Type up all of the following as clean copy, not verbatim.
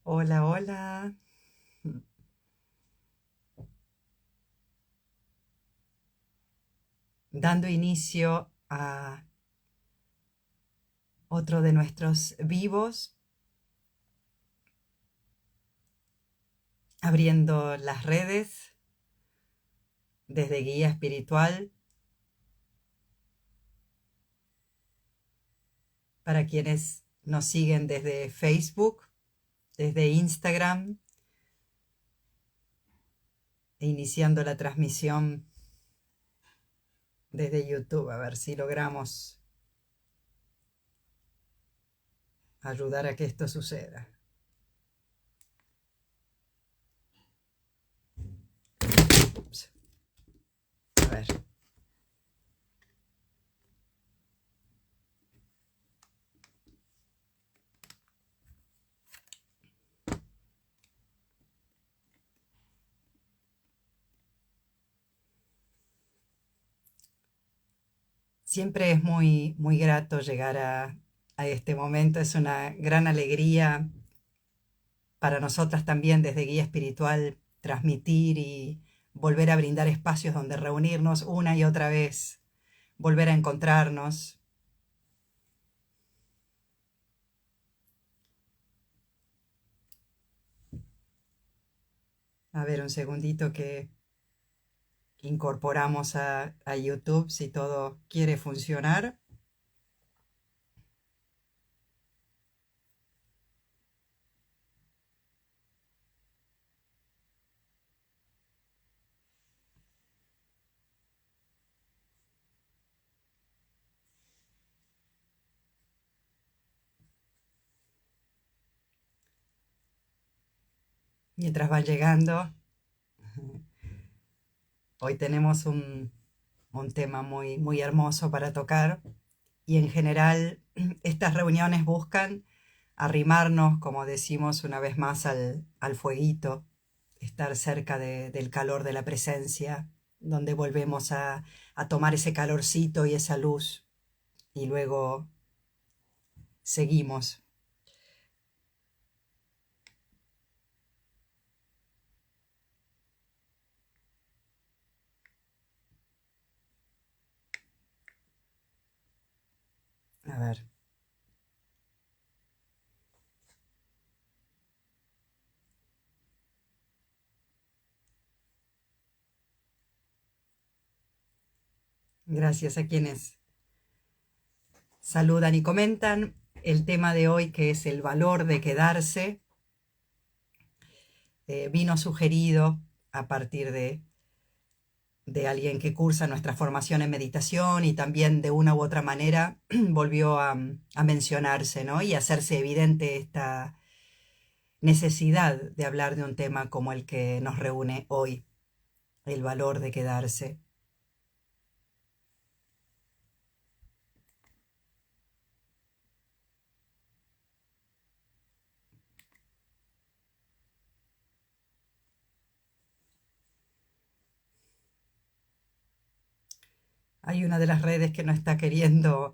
Hola, hola. Dando inicio a otro de nuestros vivos, abriendo las redes desde Guía Espiritual para quienes nos siguen desde Facebook, desde Instagram e iniciando la transmisión desde YouTube. A ver si logramos ayudar a que esto suceda. Ups. A ver. Siempre es muy grato llegar a este momento. Es una gran alegría para nosotras también desde Guía Espiritual transmitir y volver a brindar espacios donde reunirnos una y otra vez, volver a encontrarnos. A ver, un segundito que incorporamos a YouTube si todo quiere funcionar. Mientras va llegando, hoy tenemos un tema muy hermoso para tocar y en general estas reuniones buscan arrimarnos, como decimos una vez más, al fueguito, estar cerca del calor de la presencia, donde volvemos a tomar ese calorcito y esa luz y luego seguimos. A ver. Gracias a quienes saludan y comentan. El tema de hoy, que es el valor de quedarse, vino sugerido a partir de alguien que cursa nuestra formación en meditación y también de una u otra manera volvió a mencionarse, ¿no? Y hacerse evidente esta necesidad de hablar de un tema como el que nos reúne hoy, el valor de quedarse. Hay una de las redes que no está queriendo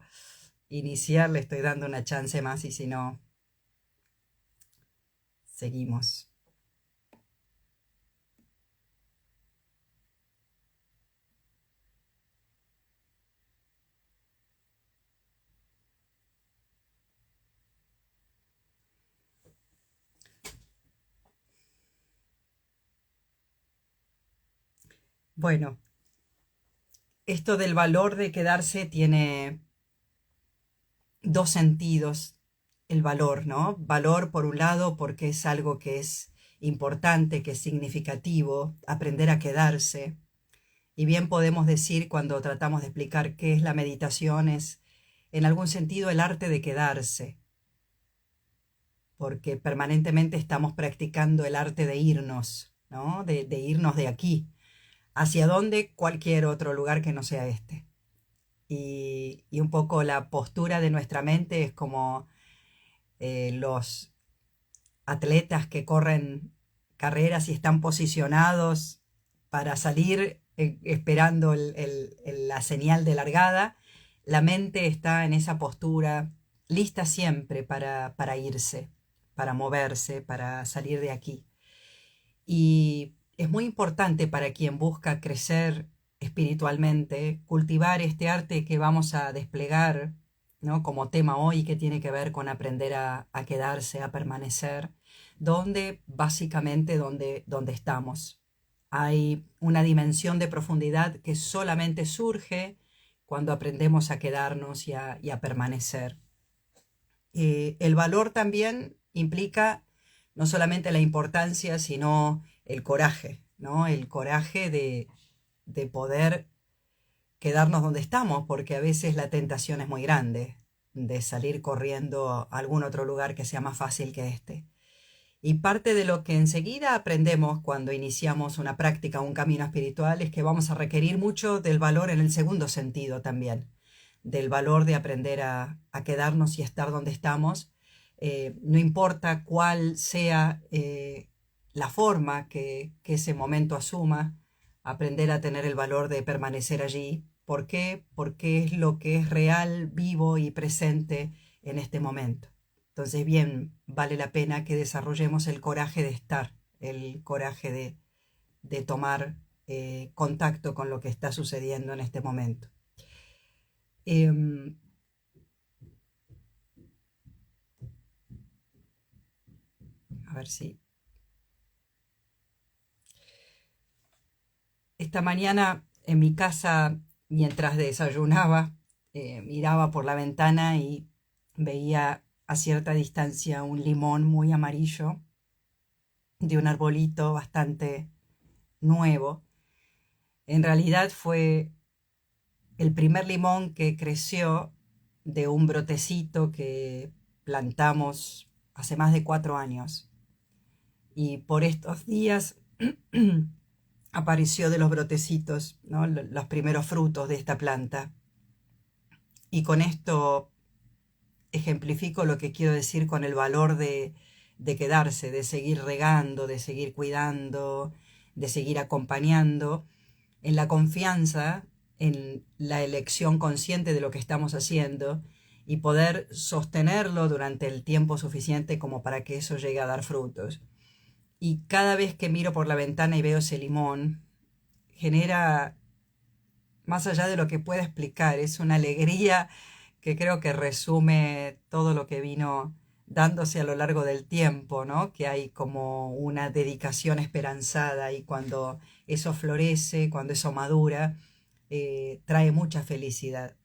iniciar, le estoy dando una chance más y si no, seguimos. Bueno, esto del valor de quedarse tiene dos sentidos. El valor, ¿no? Valor por un lado porque es algo que es importante, que es significativo, aprender a quedarse. Y bien podemos decir cuando tratamos de explicar qué es la meditación, es en algún sentido el arte de quedarse, porque permanentemente estamos practicando el arte de irnos, ¿no? De irnos de aquí, hacia donde cualquier otro lugar que no sea este. Y un poco la postura de nuestra mente es como los atletas que corren carreras y están posicionados para salir esperando la señal de largada. La mente está en esa postura, lista siempre para irse. para moverse, para salir de aquí. Y es muy importante para quien busca crecer espiritualmente, cultivar este arte que vamos a desplegar, ¿no?, como tema hoy, que tiene que ver con aprender a quedarse, a permanecer, donde estamos. Hay una dimensión de profundidad que solamente surge cuando aprendemos a quedarnos y a permanecer. El valor también implica no solamente la importancia, sino el coraje, ¿no? El coraje de poder quedarnos donde estamos, porque a veces la tentación es muy grande de salir corriendo a algún otro lugar que sea más fácil que este. Y parte de lo que enseguida aprendemos cuando iniciamos una práctica, un camino espiritual, es que vamos a requerir mucho del valor en el segundo sentido también, del valor de aprender a quedarnos y estar donde estamos, no importa cuál sea la forma que ese momento asuma, aprender a tener el valor de permanecer allí. ¿Por qué? Porque es lo que es real, vivo y presente en este momento. Entonces, bien, vale la pena que desarrollemos el coraje de estar, el coraje de tomar contacto con lo que está sucediendo en este momento. Em, a ver si... Esta mañana en mi casa, mientras desayunaba, miraba por la ventana y veía a cierta distancia un limón muy amarillo de un arbolito bastante nuevo. En realidad fue el primer limón que creció de un brotecito que plantamos hace más de 4 años. Y por estos días apareció de los brotecitos, ¿no?, los primeros frutos de esta planta. Y con esto ejemplifico lo que quiero decir con el valor de quedarse, de seguir regando, de seguir cuidando, de seguir acompañando, en la confianza, en la elección consciente de lo que estamos haciendo y poder sostenerlo durante el tiempo suficiente como para que eso llegue a dar frutos. Y cada vez que miro por la ventana y veo ese limón, genera, más allá de lo que pueda explicar, es una alegría que creo que resume todo lo que vino dándose a lo largo del tiempo, ¿no? Que hay como una dedicación esperanzada y cuando eso florece, cuando eso madura, trae mucha felicidad.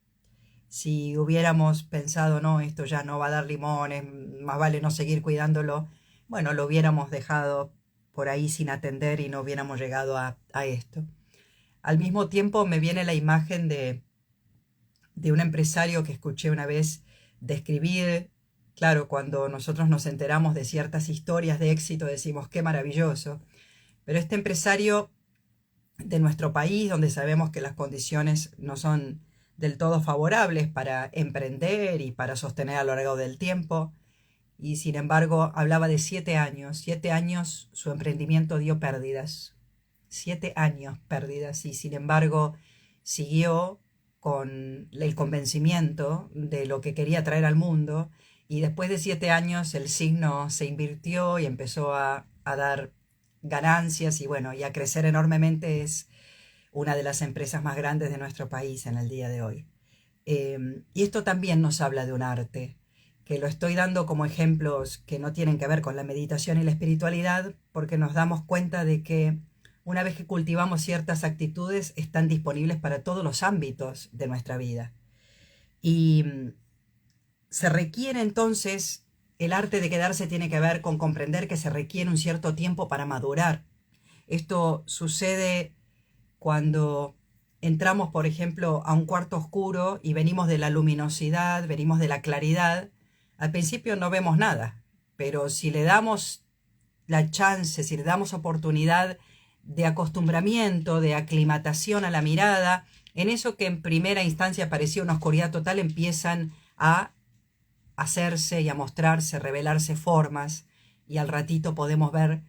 Si hubiéramos pensado, no, esto ya no va a dar limones, más vale no seguir cuidándolo, bueno, lo hubiéramos dejado por ahí sin atender y no hubiéramos llegado a esto. Al mismo tiempo me viene la imagen de un empresario que escuché una vez describir, claro, cuando nosotros nos enteramos de ciertas historias de éxito decimos qué maravilloso, pero este empresario de nuestro país, donde sabemos que las condiciones no son del todo favorables para emprender y para sostener a lo largo del tiempo, y sin embargo hablaba de 7 años. 7 años su emprendimiento dio pérdidas. 7 años pérdidas, y sin embargo siguió con el convencimiento de lo que quería traer al mundo, y después de 7 años el signo se invirtió y empezó a dar ganancias y bueno, y a crecer enormemente. Es una de las empresas más grandes de nuestro país en el día de hoy. Y esto también nos habla de un arte, que lo estoy dando como ejemplos que no tienen que ver con la meditación y la espiritualidad, porque nos damos cuenta de que una vez que cultivamos ciertas actitudes, están disponibles para todos los ámbitos de nuestra vida. Y se requiere entonces, el arte de quedarse tiene que ver con comprender que se requiere un cierto tiempo para madurar. Esto sucede cuando entramos, por ejemplo, a un cuarto oscuro y venimos de la luminosidad, venimos de la claridad. Al principio no vemos nada, pero si le damos la chance, si le damos oportunidad de acostumbramiento, de aclimatación a la mirada, en eso que en primera instancia parecía una oscuridad total, empiezan a hacerse y a mostrarse, revelarse formas, y al ratito podemos ver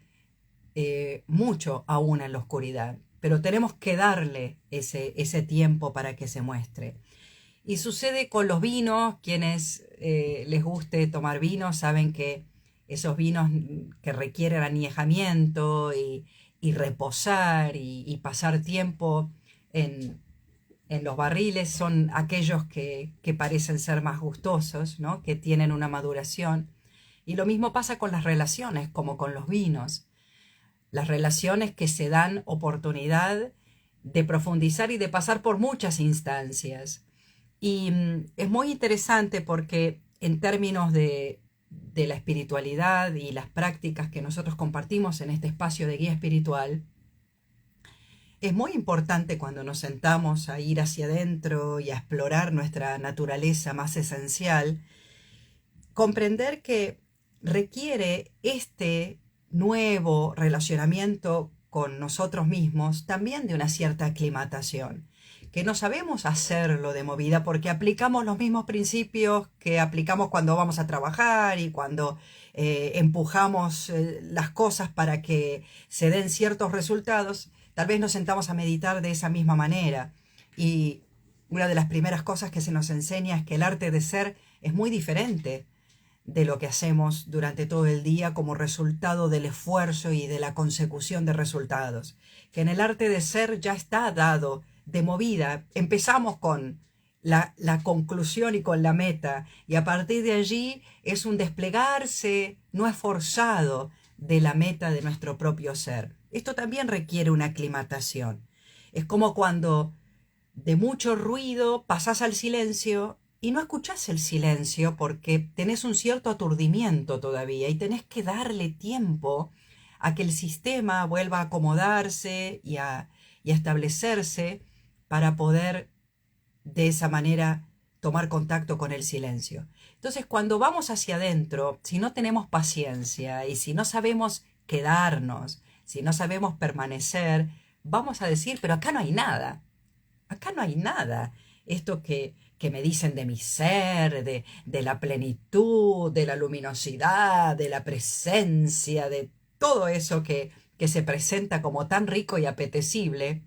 mucho aún en la oscuridad, pero tenemos que darle ese tiempo para que se muestre. Y sucede con los vinos. Quienes les guste tomar vino saben que esos vinos que requieren añejamiento y reposar y pasar tiempo en, en los barriles, son aquellos que parecen ser más gustosos, ¿no? Que tienen una maduración. Y lo mismo pasa con las relaciones, como con los vinos. Las relaciones que se dan oportunidad de profundizar y de pasar por muchas instancias. Y es muy interesante porque en términos de la espiritualidad y las prácticas que nosotros compartimos en este espacio de guía espiritual, es muy importante cuando nos sentamos a ir hacia adentro y a explorar nuestra naturaleza más esencial, comprender que requiere este nuevo relacionamiento con nosotros mismos también de una cierta aclimatación, que no sabemos hacerlo de movida porque aplicamos los mismos principios que aplicamos cuando vamos a trabajar y cuando empujamos las cosas para que se den ciertos resultados. Tal vez nos sentamos a meditar de esa misma manera y una de las primeras cosas que se nos enseña es que el arte de ser es muy diferente de lo que hacemos durante todo el día como resultado del esfuerzo y de la consecución de resultados. Que en el arte de ser ya está dado de movida. Empezamos con la conclusión y con la meta, y a partir de allí es un desplegarse no esforzado de la meta de nuestro propio ser. Esto también requiere una aclimatación. Es como cuando de mucho ruido pasás al silencio y no escuchás el silencio porque tenés un cierto aturdimiento todavía y tenés que darle tiempo a que el sistema vuelva a acomodarse y a establecerse para poder de esa manera tomar contacto con el silencio. Entonces, cuando vamos hacia adentro, si no tenemos paciencia y si no sabemos quedarnos, si no sabemos permanecer, vamos a decir, pero acá no hay nada. Acá no hay nada. Esto que me dicen de mi ser, de la plenitud, de la luminosidad, de la presencia, de todo eso que se presenta como tan rico y apetecible,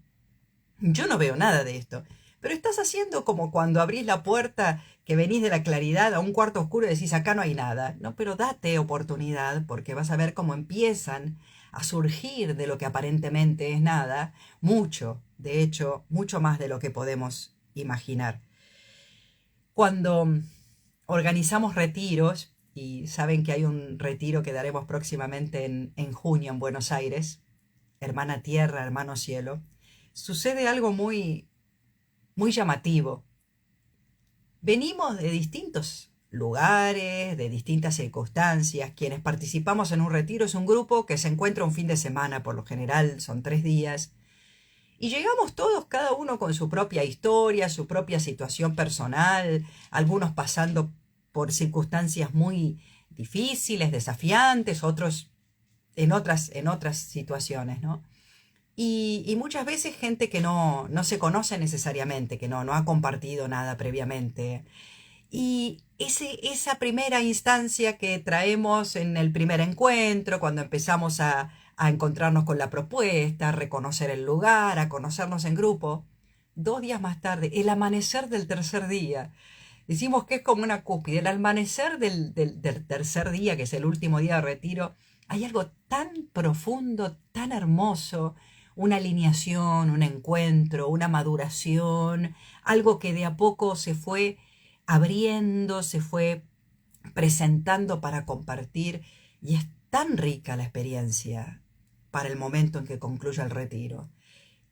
yo no veo nada de esto. Pero estás haciendo como cuando abrís la puerta que venís de la claridad a un cuarto oscuro y decís, acá no hay nada. No, pero date oportunidad porque vas a ver cómo empiezan a surgir de lo que aparentemente es nada, mucho, de hecho, mucho más de lo que podemos imaginar. Cuando organizamos retiros, y saben que hay un retiro que daremos próximamente en junio en Buenos Aires, Hermana Tierra, Hermano Cielo, sucede algo muy llamativo. Venimos de distintos lugares, de distintas circunstancias. Quienes participamos en un retiro es un grupo que se encuentra un fin de semana, por lo general son 3 días, y llegamos todos, cada uno con su propia historia, su propia situación personal, algunos pasando por circunstancias muy difíciles, desafiantes, otros en otras situaciones, ¿no? Y muchas veces gente que no se conoce necesariamente, que no ha compartido nada previamente. Y esa primera instancia que traemos en el primer encuentro, cuando empezamos a encontrarnos con la propuesta, a reconocer el lugar, a conocernos en grupo, 2 días más tarde, el amanecer del tercer día, decimos que es como una cúspide, el amanecer del tercer día, que es el último día de retiro, hay algo tan profundo, tan hermoso, una alineación, un encuentro, una maduración, algo que de a poco se fue abriendo, se fue presentando para compartir, y es tan rica la experiencia para el momento en que concluya el retiro.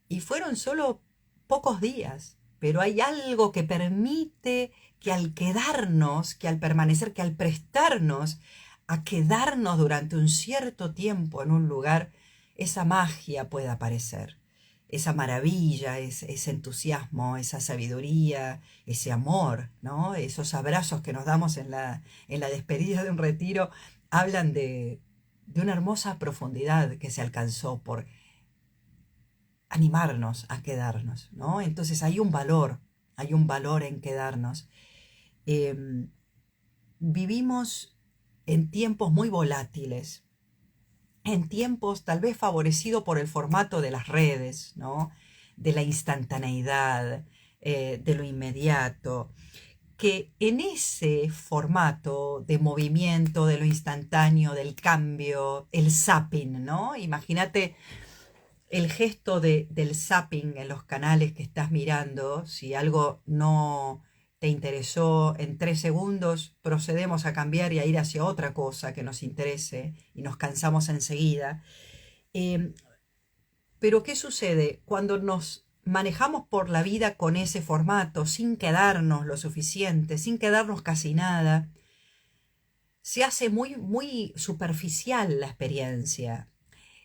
Y fueron solo pocos días, pero hay algo que permite que al quedarnos, que al permanecer, que al prestarnos a quedarnos durante un cierto tiempo en un lugar, esa magia pueda aparecer, esa maravilla, ese entusiasmo, esa sabiduría, ese amor, ¿no? Esos abrazos que nos damos en la despedida de un retiro, hablan de una hermosa profundidad que se alcanzó por animarnos a quedarnos, ¿no? Entonces hay un valor en quedarnos. Eh, Vivimos en tiempos muy volátiles, en tiempos tal vez favorecido por el formato de las redes, ¿no? De la instantaneidad, de lo inmediato, que en ese formato de movimiento, de lo instantáneo, del cambio, el zapping, ¿no? Imagínate el gesto del zapping en los canales que estás mirando. Si algo no te interesó en 3 segundos, procedemos a cambiar y a ir hacia otra cosa que nos interese y nos cansamos enseguida. Eh, pero ¿qué sucede? Cuando nos manejamos por la vida con ese formato, sin quedarnos lo suficiente, sin quedarnos casi nada, se hace muy, muy superficial la experiencia.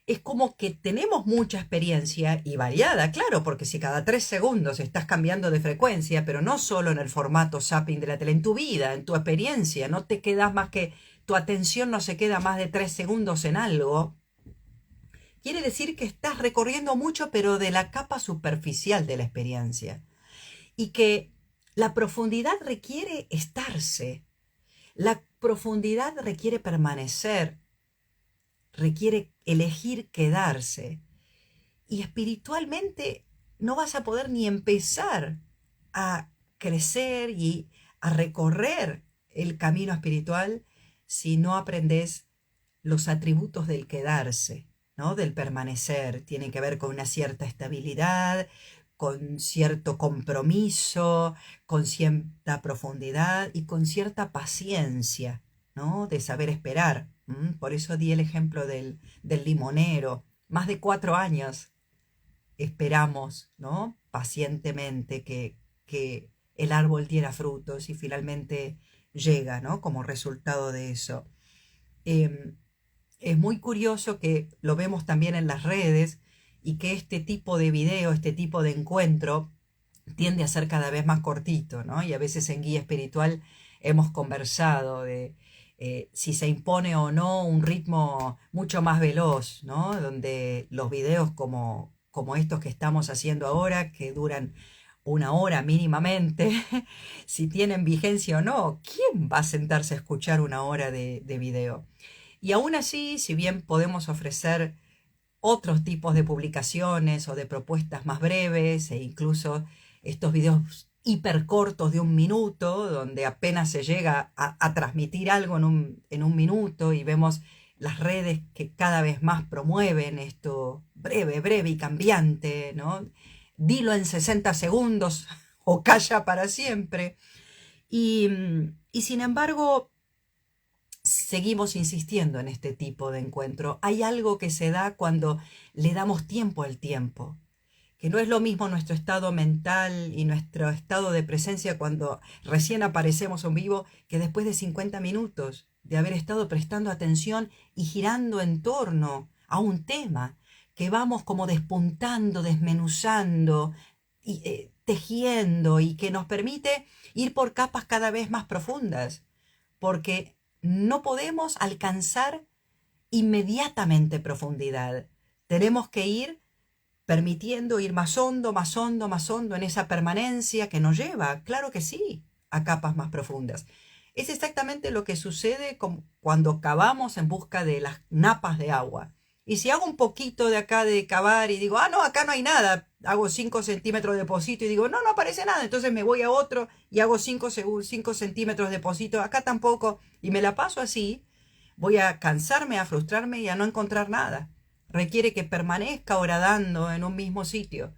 Es como que tenemos mucha experiencia y variada, claro, porque si cada 3 segundos estás cambiando de frecuencia, pero no solo en el formato zapping de la tele, en tu vida, en tu experiencia, no te quedas más que, tu atención no se queda más de 3 segundos en algo, quiere decir que estás recorriendo mucho, pero de la capa superficial de la experiencia. Y que la profundidad requiere estarse, la profundidad requiere permanecer, requiere elegir quedarse. Y espiritualmente no vas a poder ni empezar a crecer y a recorrer el camino espiritual si no aprendes los atributos del quedarse, ¿no? Del permanecer. Tiene que ver con una cierta estabilidad, con cierto compromiso, con cierta profundidad y con cierta paciencia, ¿no? De saber esperar. Por eso di el ejemplo del limonero. Más de 4 años esperamos, ¿no? Pacientemente que el árbol diera frutos y finalmente llega, ¿no? Como resultado de eso. Em, es muy curioso que lo vemos también en las redes y que este tipo de video, este tipo de encuentro tiende a ser cada vez más cortito, ¿no? Y a veces en guía espiritual hemos conversado de si se impone o no un ritmo mucho más veloz, ¿no? Donde los videos como estos que estamos haciendo ahora, que duran 1 hora mínimamente, si tienen vigencia o no, ¿quién va a sentarse a escuchar 1 hora de video? Y aún así, si bien podemos ofrecer otros tipos de publicaciones o de propuestas más breves e incluso estos videos hipercortos de 1 minuto, donde apenas se llega a transmitir algo en un minuto y vemos las redes que cada vez más promueven esto breve, breve y cambiante, ¿no? Dilo en 60 segundos o calla para siempre. Y sin embargo, seguimos insistiendo en este tipo de encuentro. Hay algo que se da cuando le damos tiempo al tiempo, que no es lo mismo nuestro estado mental y nuestro estado de presencia cuando recién aparecemos en vivo que después de 50 minutos de haber estado prestando atención y girando en torno a un tema que vamos como despuntando, desmenuzando y tejiendo y que nos permite ir por capas cada vez más profundas, porque no podemos alcanzar inmediatamente profundidad. Tenemos que ir permitiendo ir más hondo, más hondo, más hondo en esa permanencia que nos lleva, claro que sí, a capas más profundas. Es exactamente lo que sucede cuando cavamos en busca de las napas de agua. Y si hago un poquito de acá de cavar y digo, no, acá no hay nada, hago 5 centímetros de pocito y digo, no aparece nada, entonces me voy a otro y hago 5 centímetros de pocito, acá tampoco, y me la paso así, voy a cansarme, a frustrarme y a no encontrar nada. Requiere que permanezca horadando en un mismo sitio.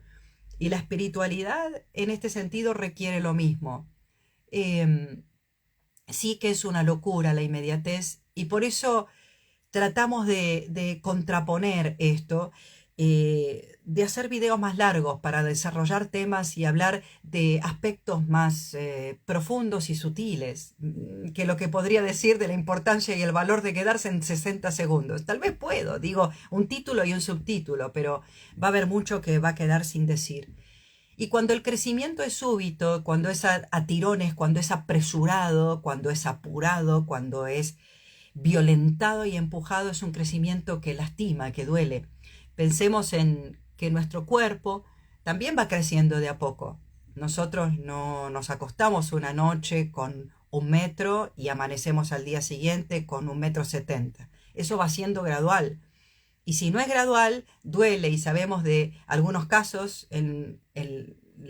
Y la espiritualidad en este sentido requiere lo mismo. Eh, sí que es una locura la inmediatez y por eso tratamos de contraponer esto, de hacer videos más largos para desarrollar temas y hablar de aspectos más profundos y sutiles, que lo que podría decir de la importancia y el valor de quedarse en 60 segundos. Tal vez puedo, digo un título y un subtítulo, pero va a haber mucho que va a quedar sin decir. Y cuando el crecimiento es súbito, cuando es a tirones, cuando es apresurado, cuando es apurado, cuando es violentado y empujado, es un crecimiento que lastima, que duele. Pensemos en que nuestro cuerpo también va creciendo de a poco. Nosotros no nos acostamos una noche con 1 metro y amanecemos al día siguiente con 1,70 m. Eso va siendo gradual. Y si no es gradual, duele y sabemos de algunos casos en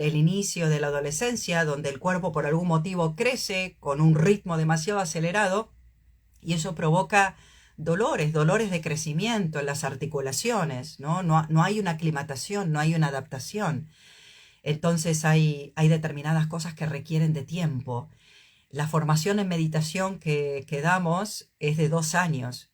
el inicio de la adolescencia, donde el cuerpo por algún motivo crece con un ritmo demasiado acelerado y eso provoca dolores de crecimiento en las articulaciones, ¿no? No hay una aclimatación, no hay una adaptación. Entonces hay determinadas cosas que requieren de tiempo. La formación en meditación que damos es de 2 años.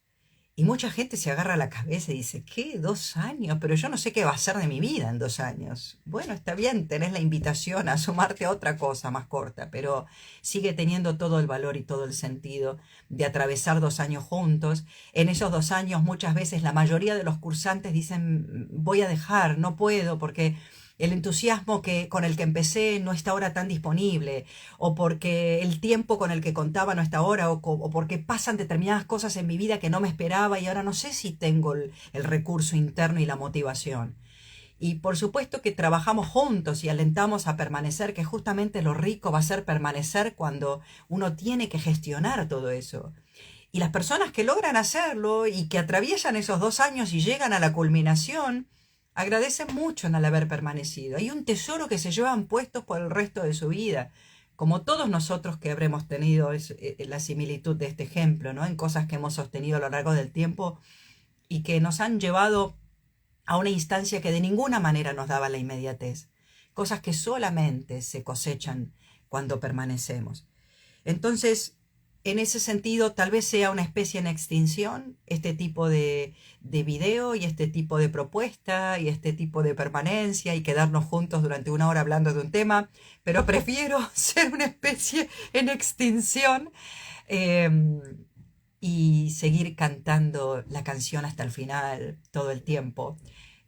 Y mucha gente se agarra la cabeza y dice, ¿qué? 2 años, pero yo no sé qué va a ser de mi vida en 2 años. Bueno, está bien, tenés la invitación a sumarte a otra cosa más corta, pero sigue teniendo todo el valor y todo el sentido de atravesar 2 años juntos. En esos 2 años muchas veces la mayoría de los cursantes dicen, voy a dejar, no puedo porque el entusiasmo con el que empecé no está ahora tan disponible, o porque el tiempo con el que contaba no está ahora, o porque pasan determinadas cosas en mi vida que no me esperaba y ahora no sé si tengo el recurso interno y la motivación. Y por supuesto que trabajamos juntos y alentamos a permanecer, que justamente lo rico va a ser permanecer cuando uno tiene que gestionar todo eso. Y las personas que logran hacerlo y que atraviesan esos 2 años y llegan a la culminación, agradecen mucho en el haber permanecido. Hay un tesoro que se llevan puestos por el resto de su vida, como todos nosotros que habremos tenido la similitud de este ejemplo, ¿no? En cosas que hemos sostenido a lo largo del tiempo y que nos han llevado a una instancia que de ninguna manera nos daba la inmediatez. Cosas que solamente se cosechan cuando permanecemos. Entonces, en ese sentido, tal vez sea una especie en extinción este tipo de video y este tipo de propuesta y este tipo de permanencia y quedarnos juntos durante 1 hora hablando de un tema, pero prefiero ser una especie en extinción eh, y seguir cantando la canción hasta el final todo el tiempo.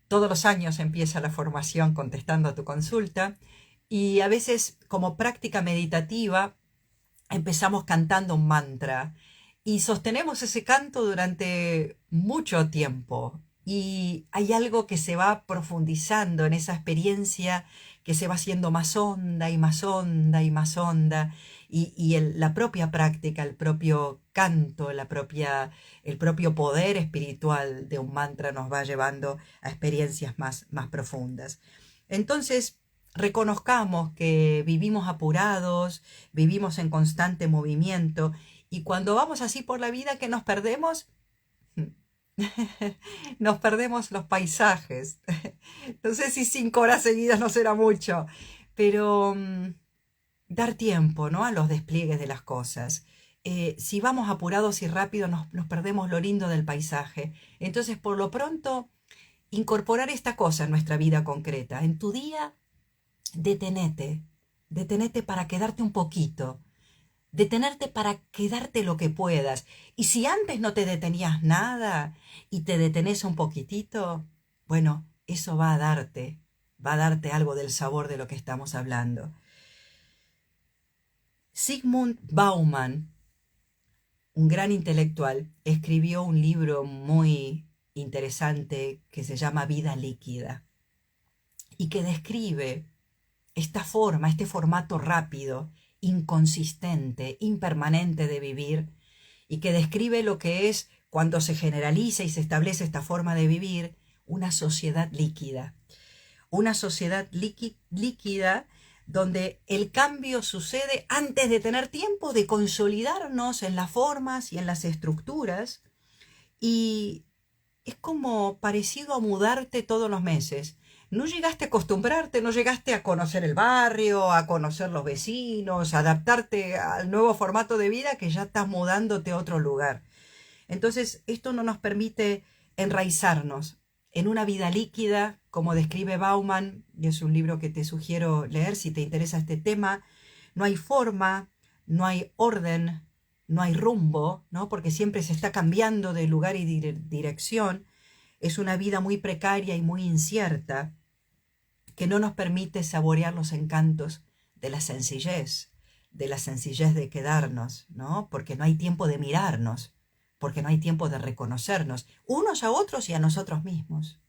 Todos los años empieza la formación contestando a tu consulta y a veces como práctica meditativa empezamos cantando un mantra y sostenemos ese canto durante mucho tiempo. Y hay algo que se va profundizando en esa experiencia, que se va haciendo más honda y más honda y más honda. La propia práctica, el propio canto, el propio poder espiritual de un mantra nos va llevando a experiencias más profundas. Entonces, reconozcamos que vivimos apurados, vivimos en constante movimiento y cuando vamos así por la vida que nos perdemos, nos perdemos los paisajes. No sé si 5 horas seguidas no será mucho, pero dar tiempo, ¿no? A los despliegues de las cosas. Si vamos apurados y rápido nos perdemos lo lindo del paisaje. Entonces, por lo pronto, incorporar esta cosa en nuestra vida concreta. En tu día, detenete para quedarte un poquito, detenerte para quedarte lo que puedas. Y si antes no te detenías nada y te detenés un poquitito, bueno, eso va a darte algo del sabor de lo que estamos hablando. Zygmunt Bauman, un gran intelectual, escribió un libro muy interesante que se llama Vida líquida y que describe esta forma, este formato rápido, inconsistente, impermanente de vivir, y que describe lo que es cuando se generaliza y se establece esta forma de vivir, una sociedad líquida. Una sociedad líquida donde el cambio sucede antes de tener tiempo de consolidarnos en las formas y en las estructuras, y es como parecido a mudarte todos los meses. No llegaste a acostumbrarte, no llegaste a conocer el barrio, a conocer los vecinos, a adaptarte al nuevo formato de vida que ya estás mudándote a otro lugar. Entonces, esto no nos permite enraizarnos en una vida líquida, como describe Bauman, y es un libro que te sugiero leer si te interesa este tema. No hay forma, no hay orden, no hay rumbo, ¿no? Porque siempre se está cambiando de lugar y dirección. Es una vida muy precaria y muy incierta que no nos permite saborear los encantos de la sencillez de quedarnos, ¿no? Porque no hay tiempo de mirarnos, porque no hay tiempo de reconocernos, unos a otros y a nosotros mismos.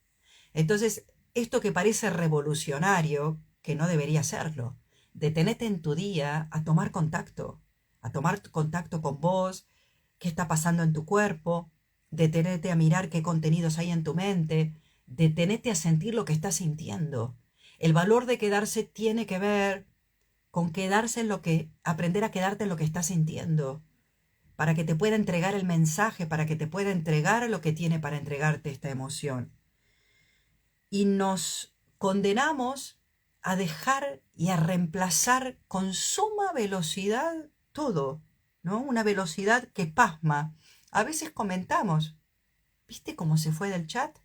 Entonces, esto que parece revolucionario, que no debería serlo, detenete en tu día a tomar contacto con vos, qué está pasando en tu cuerpo, detenete a mirar qué contenidos hay en tu mente, detenete a sentir lo que estás sintiendo. El valor de quedarse tiene que ver con quedarse en aprender a quedarte en lo que estás sintiendo, para que te pueda entregar el mensaje, para que te pueda entregar lo que tiene para entregarte esta emoción. Y nos condenamos a dejar y a reemplazar con suma velocidad todo, ¿no? Una velocidad que pasma. A veces comentamos, ¿viste cómo se fue del chat?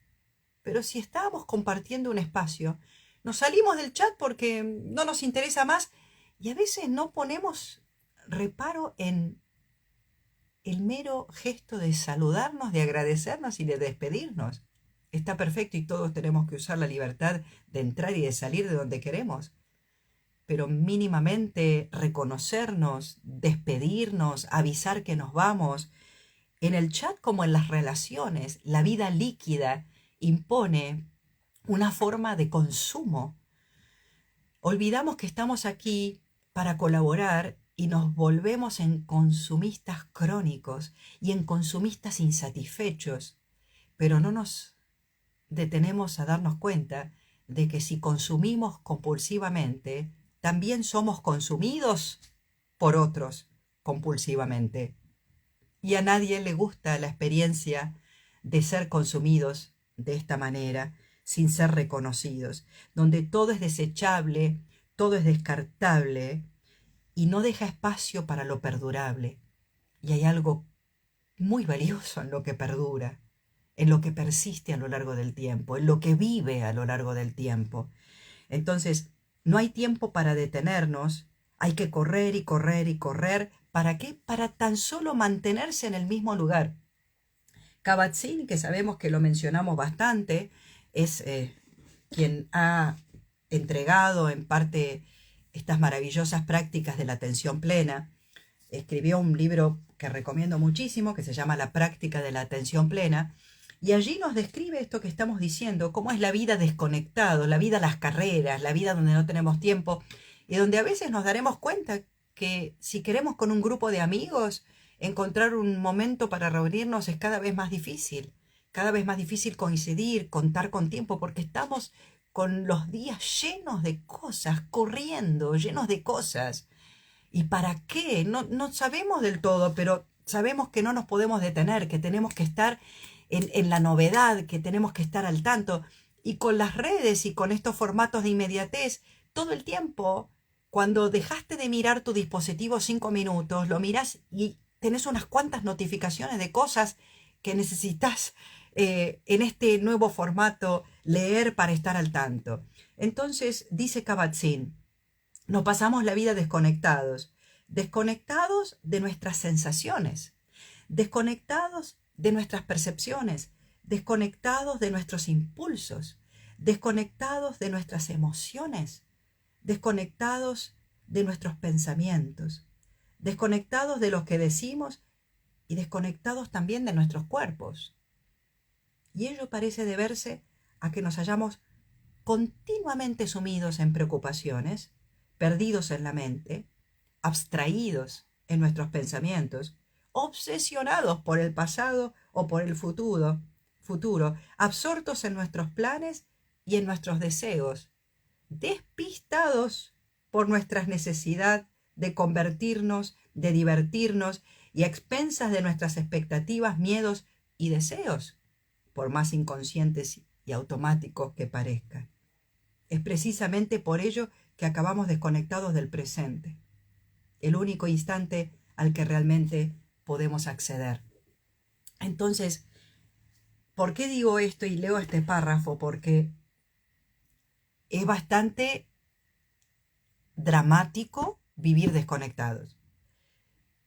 Pero si estábamos compartiendo un espacio, nos salimos del chat porque no nos interesa más y a veces no ponemos reparo en el mero gesto de saludarnos, de agradecernos y de despedirnos. Está perfecto y todos tenemos que usar la libertad de entrar y de salir de donde queremos, pero mínimamente reconocernos, despedirnos, avisar que nos vamos. En el chat como en las relaciones, la vida líquida impone una forma de consumo. Olvidamos que estamos aquí para colaborar y nos volvemos en consumistas crónicos y en consumistas insatisfechos, pero no nos detenemos a darnos cuenta de que si consumimos compulsivamente, también somos consumidos por otros compulsivamente. Y a nadie le gusta la experiencia de ser consumidos de esta manera, sin ser reconocidos, donde todo es desechable, todo es descartable y no deja espacio para lo perdurable. Y hay algo muy valioso en lo que perdura, en lo que persiste a lo largo del tiempo, en lo que vive a lo largo del tiempo. Entonces, no hay tiempo para detenernos, hay que correr y correr y correr. ¿Para qué? Para tan solo mantenerse en el mismo lugar. Kabat-Zinn, que sabemos que lo mencionamos bastante, es quien ha entregado en parte estas maravillosas prácticas de la atención plena. Escribió un libro que recomiendo muchísimo, que se llama La práctica de la atención plena, y allí nos describe esto que estamos diciendo, cómo es la vida desconectado, la vida a las carreras, la vida donde no tenemos tiempo, y donde a veces nos daremos cuenta que si queremos con un grupo de amigos encontrar un momento para reunirnos es cada vez más difícil coincidir, contar con tiempo, porque estamos con los días llenos de cosas, corriendo, llenos de cosas. ¿Y para qué? No sabemos del todo, pero sabemos que no nos podemos detener, que tenemos que estar en la novedad, que tenemos que estar al tanto. Y con las redes y con estos formatos de inmediatez, todo el tiempo, cuando dejaste de mirar tu dispositivo 5 minutos, lo miras y tenés unas cuantas notificaciones de cosas que necesitas en este nuevo formato leer para estar al tanto. Entonces, dice Kabat-Zinn, nos pasamos la vida desconectados, desconectados de nuestras sensaciones, desconectados de nuestras percepciones, desconectados de nuestros impulsos, desconectados de nuestras emociones, desconectados de nuestros pensamientos, desconectados de lo que decimos y desconectados también de nuestros cuerpos. Y ello parece deberse a que nos hallamos continuamente sumidos en preocupaciones, perdidos en la mente, abstraídos en nuestros pensamientos, obsesionados por el pasado o por el futuro, absortos en nuestros planes y en nuestros deseos, despistados por nuestra necesidad de convertirnos, de divertirnos y a expensas de nuestras expectativas, miedos y deseos, por más inconscientes y automáticos que parezcan. Es precisamente por ello que acabamos desconectados del presente, el único instante al que realmente podemos acceder. Entonces, ¿por qué digo esto y leo este párrafo? Porque es bastante dramático vivir desconectados,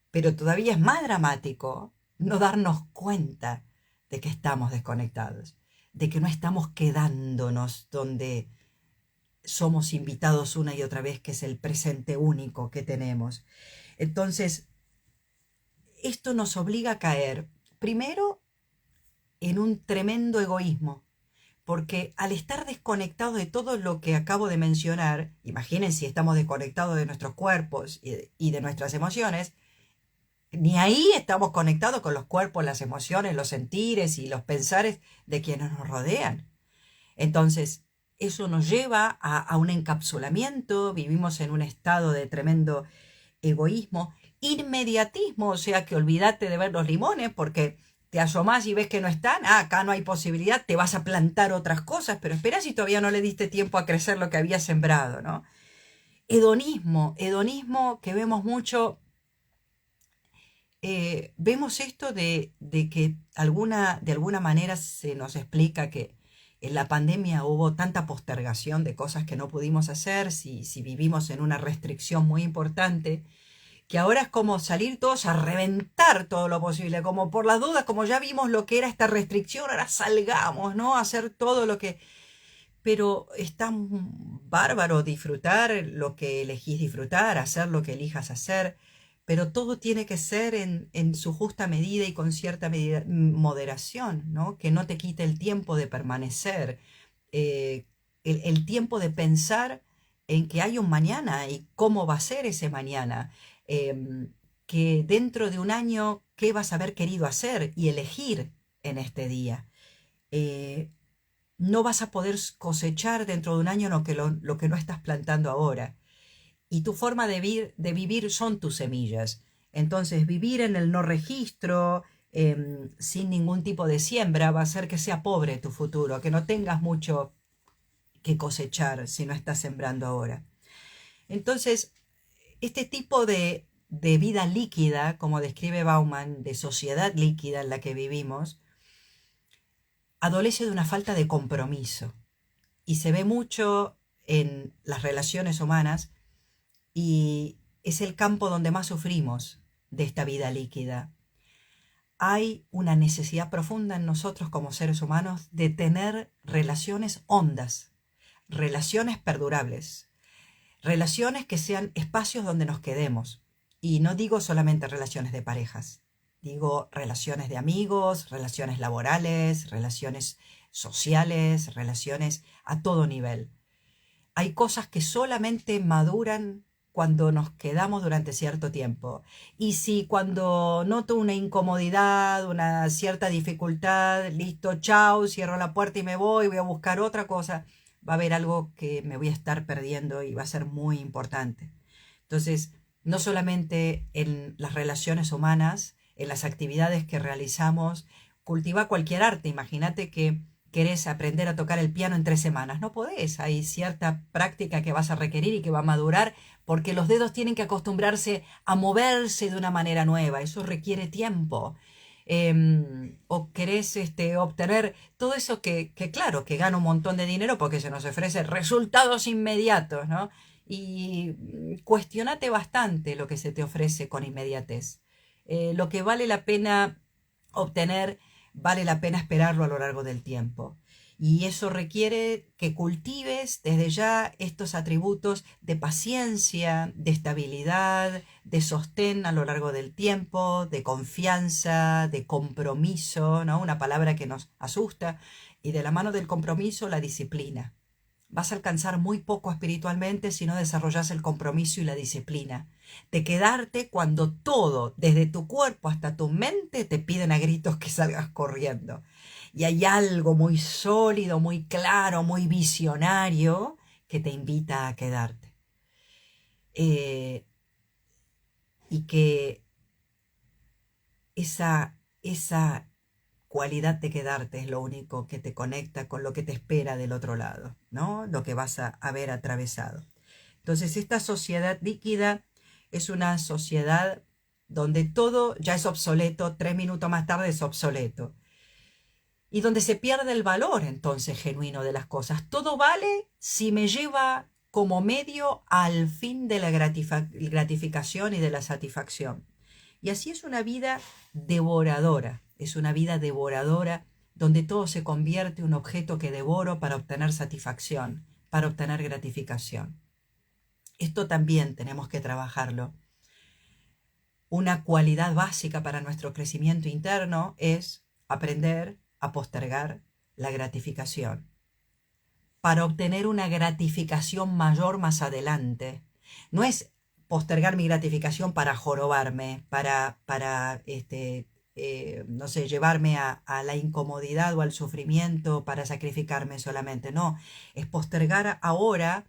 pero todavía es más dramático no darnos cuenta de que estamos desconectados, de que no estamos quedándonos donde somos invitados una y otra vez, que es el presente único que tenemos. Entonces, esto nos obliga a caer, primero, en un tremendo egoísmo, porque al estar desconectados de todo lo que acabo de mencionar, imaginen si estamos desconectados de nuestros cuerpos y de nuestras emociones, ni ahí estamos conectados con los cuerpos, las emociones, los sentires y los pensares de quienes nos rodean. Entonces, eso nos lleva a un encapsulamiento, vivimos en un estado de tremendo egoísmo, inmediatismo, o sea que olvídate de ver los limones porque te asomás y ves que no están, acá no hay posibilidad, te vas a plantar otras cosas, pero espera si todavía no le diste tiempo a crecer lo que había sembrado, ¿no? Hedonismo que vemos mucho, vemos esto de que de alguna manera se nos explica que en la pandemia hubo tanta postergación de cosas que no pudimos hacer, si vivimos en una restricción muy importante, que ahora es como salir todos a reventar todo lo posible, como por las dudas, como ya vimos lo que era esta restricción, ahora salgamos, ¿no? A hacer todo lo que... Pero es tan bárbaro disfrutar lo que elegís disfrutar, hacer lo que elijas hacer, pero todo tiene que ser en su justa medida y con cierta moderación, ¿no? Que no te quite el tiempo de permanecer, el tiempo de pensar en que hay un mañana y cómo va a ser ese mañana, que dentro de un año, qué vas a haber querido hacer y elegir en este día. Eh, no vas a poder cosechar dentro de un año lo que no estás plantando ahora. Y tu forma de vivir son tus semillas. Entonces, vivir en el no registro, sin ningún tipo de siembra, va a hacer que sea pobre tu futuro, que no tengas mucho que cosechar si no estás sembrando ahora. Entonces, este tipo de vida líquida, como describe Bauman, de sociedad líquida en la que vivimos, adolece de una falta de compromiso y se ve mucho en las relaciones humanas y es el campo donde más sufrimos de esta vida líquida. Hay una necesidad profunda en nosotros como seres humanos de tener relaciones hondas, relaciones perdurables, relaciones que sean espacios donde nos quedemos. Y no digo solamente relaciones de parejas, digo relaciones de amigos, relaciones laborales, relaciones sociales, relaciones a todo nivel. Hay cosas que solamente maduran cuando nos quedamos durante cierto tiempo. Y si cuando noto una incomodidad, una cierta dificultad, listo, chao, cierro la puerta y me voy a buscar otra cosa, va a haber algo que me voy a estar perdiendo y va a ser muy importante. Entonces, no solamente en las relaciones humanas, en las actividades que realizamos, cultiva cualquier arte. Imagínate que querés aprender a tocar el piano en 3 semanas. No podés. Hay cierta práctica que vas a requerir y que va a madurar porque los dedos tienen que acostumbrarse a moverse de una manera nueva. Eso requiere tiempo. O querés obtener todo eso claro, que gana un montón de dinero porque se nos ofrece resultados inmediatos, ¿no? Y cuestionate bastante lo que se te ofrece con inmediatez. Lo que vale la pena obtener, vale la pena esperarlo a lo largo del tiempo. Y eso requiere que cultives desde ya estos atributos de paciencia, de estabilidad, de sostén a lo largo del tiempo, de confianza, de compromiso, ¿no? Una palabra que nos asusta. Y de la mano del compromiso, la disciplina. Vas a alcanzar muy poco espiritualmente si no desarrollas el compromiso y la disciplina. De quedarte cuando todo, desde tu cuerpo hasta tu mente, te piden a gritos que salgas corriendo. Y hay algo muy sólido, muy claro, muy visionario que te invita a quedarte. Y que esa cualidad de quedarte es lo único que te conecta con lo que te espera del otro lado, ¿no? Lo que vas a haber atravesado. Entonces, esta sociedad líquida es una sociedad donde todo ya es obsoleto, 3 minutos más tarde es obsoleto. Y donde se pierde el valor, entonces, genuino de las cosas. Todo vale si me lleva como medio al fin de la gratificación y de la satisfacción. Y así es una vida devoradora, es una vida devoradora donde todo se convierte en un objeto que devoro para obtener satisfacción, para obtener gratificación. Esto también tenemos que trabajarlo. Una cualidad básica para nuestro crecimiento interno es aprender a postergar la gratificación para obtener una gratificación mayor más adelante. No es postergar mi gratificación para jorobarme, para no sé, llevarme a la incomodidad o al sufrimiento para sacrificarme solamente. No, es postergar ahora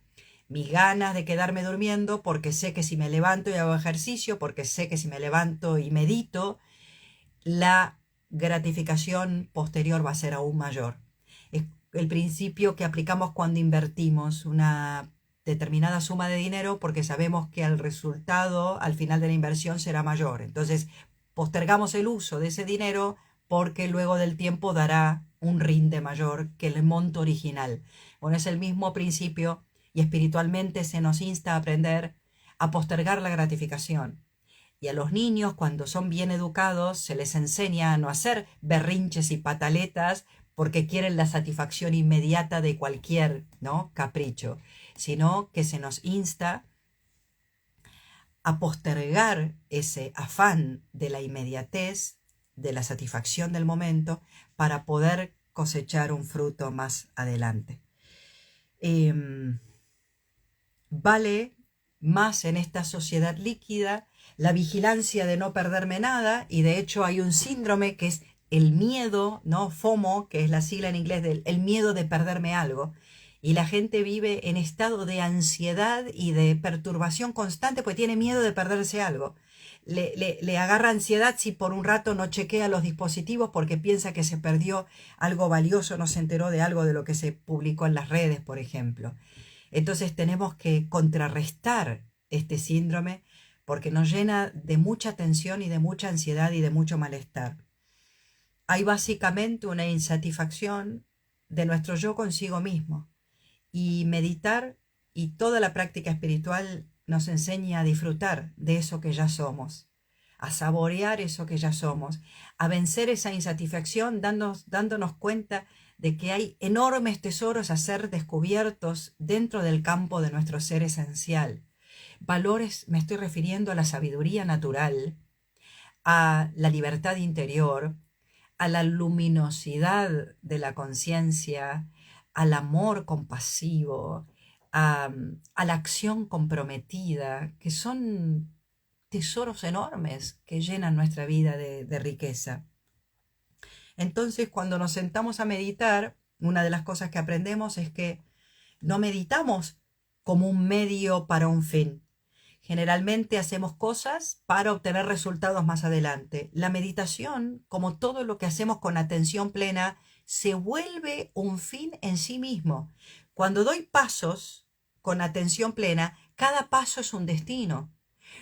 mis ganas de quedarme durmiendo porque sé que si me levanto y hago ejercicio, porque sé que si me levanto y medito, la gratificación posterior va a ser aún mayor. Es el principio que aplicamos cuando invertimos una determinada suma de dinero porque sabemos que el resultado al final de la inversión será mayor. Entonces, postergamos el uso de ese dinero porque luego del tiempo dará un rinde mayor que el monto original. Bueno, es el mismo principio y espiritualmente se nos insta a aprender a postergar la gratificación. Y a los niños, cuando son bien educados, se les enseña a no hacer berrinches y pataletas porque quieren la satisfacción inmediata de cualquier, ¿no?, capricho, sino que se nos insta a postergar ese afán de la inmediatez, de la satisfacción del momento, para poder cosechar un fruto más adelante. Vale más en esta sociedad líquida la vigilancia de no perderme nada, y de hecho hay un síndrome que es el miedo, ¿no? FOMO, que es la sigla en inglés del el miedo de perderme algo. Y la gente vive en estado de ansiedad y de perturbación constante porque tiene miedo de perderse algo. Le agarra ansiedad si por un rato no chequea los dispositivos porque piensa que se perdió algo valioso, no se enteró de algo de lo que se publicó en las redes, por ejemplo. Entonces tenemos que contrarrestar este síndrome porque nos llena de mucha tensión y de mucha ansiedad y de mucho malestar. Hay básicamente una insatisfacción de nuestro yo consigo mismo, y meditar y toda la práctica espiritual nos enseña a disfrutar de eso que ya somos, a saborear eso que ya somos, a vencer esa insatisfacción dándonos cuenta de que hay enormes tesoros a ser descubiertos dentro del campo de nuestro ser esencial. Valores, me estoy refiriendo a la sabiduría natural, a la libertad interior, a la luminosidad de la conciencia, al amor compasivo, a la acción comprometida, que son tesoros enormes que llenan nuestra vida de riqueza. Entonces, cuando nos sentamos a meditar, una de las cosas que aprendemos es que no meditamos como un medio para un fin. Generalmente hacemos cosas para obtener resultados más adelante. La meditación, como todo lo que hacemos con atención plena, se vuelve un fin en sí mismo. Cuando doy pasos con atención plena, cada paso es un destino.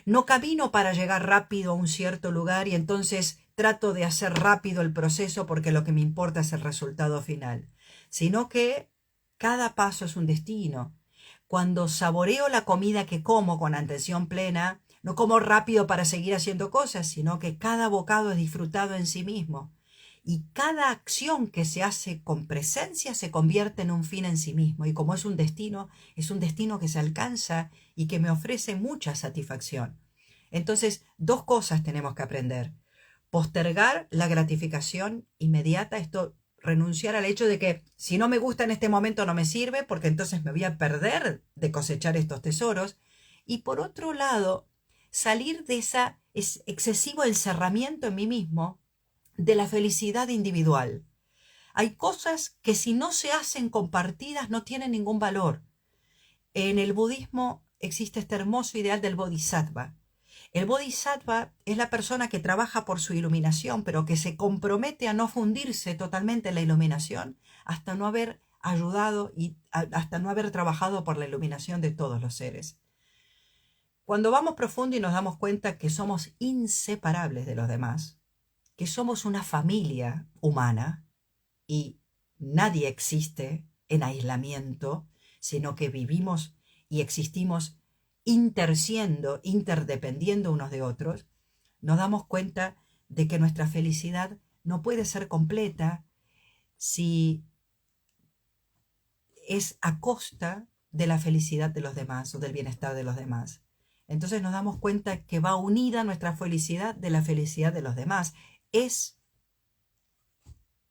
No camino para llegar rápido a un cierto lugar y entonces trato de hacer rápido el proceso porque lo que me importa es el resultado final, sino que cada paso es un destino. Cuando saboreo la comida que como con atención plena, no como rápido para seguir haciendo cosas, sino que cada bocado es disfrutado en sí mismo. Y cada acción que se hace con presencia se convierte en un fin en sí mismo. Y como es un destino que se alcanza y que me ofrece mucha satisfacción. Entonces, dos cosas tenemos que aprender. Postergar la gratificación inmediata, esto, renunciar al hecho de que si no me gusta en este momento no me sirve porque entonces me voy a perder de cosechar estos tesoros. Y por otro lado, salir de ese excesivo encerramiento en mí mismo de la felicidad individual. Hay cosas que si no se hacen compartidas no tienen ningún valor. En el budismo existe este hermoso ideal del bodhisattva. El bodhisattva es la persona que trabaja por su iluminación, pero que se compromete a no fundirse totalmente en la iluminación hasta no haber ayudado y hasta no haber trabajado por la iluminación de todos los seres. Cuando vamos profundo y nos damos cuenta que somos inseparables de los demás, que somos una familia humana y nadie existe en aislamiento, sino que vivimos y existimos intersiendo, interdependiendo unos de otros, nos damos cuenta de que nuestra felicidad no puede ser completa si es a costa de la felicidad de los demás o del bienestar de los demás. Entonces nos damos cuenta que va unida nuestra felicidad de la felicidad de los demás. Es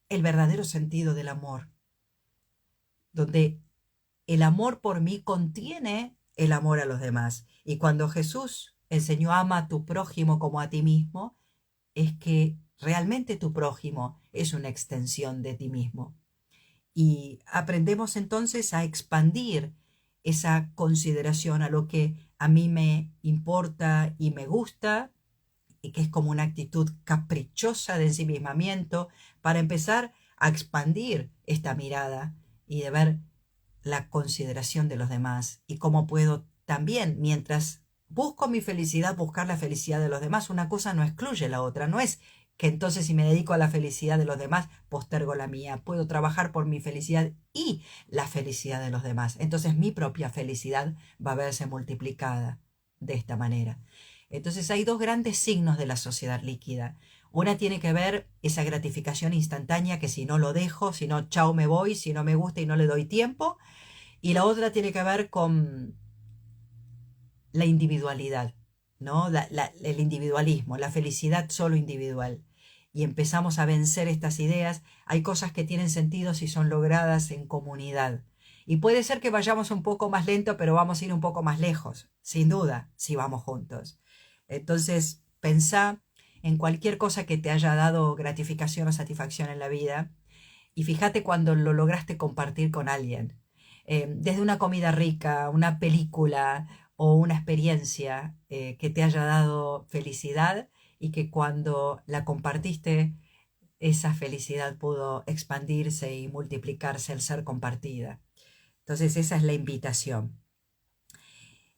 el verdadero sentido del amor, donde el amor por mí contiene el amor a los demás. Y cuando Jesús enseñó ama a tu prójimo como a ti mismo, es que realmente tu prójimo es una extensión de ti mismo. Y aprendemos entonces a expandir esa consideración a lo que a mí me importa y me gusta, y que es como una actitud caprichosa de ensimismamiento, para empezar a expandir esta mirada y de ver la consideración de los demás y cómo puedo también, mientras busco mi felicidad, buscar la felicidad de los demás. Una cosa no excluye la otra, no es que entonces si me dedico a la felicidad de los demás, postergo la mía. Puedo trabajar por mi felicidad y la felicidad de los demás. Entonces mi propia felicidad va a verse multiplicada de esta manera. Entonces hay dos grandes signos de la sociedad líquida. Una tiene que ver esa gratificación instantánea, que si no lo dejo, si no, chao, me voy, si no me gusta y no le doy tiempo. Y la otra tiene que ver con la individualidad, ¿no? El individualismo, la felicidad solo individual. Y empezamos a vencer estas ideas. Hay cosas que tienen sentido si son logradas en comunidad. Y puede ser que vayamos un poco más lento, pero vamos a ir un poco más lejos, sin duda, si vamos juntos. Entonces, pensá en cualquier cosa que te haya dado gratificación o satisfacción en la vida y fíjate cuando lo lograste compartir con alguien. Desde una comida rica, una película o una experiencia que te haya dado felicidad y que cuando la compartiste, esa felicidad pudo expandirse y multiplicarse al ser compartida. Entonces esa es la invitación.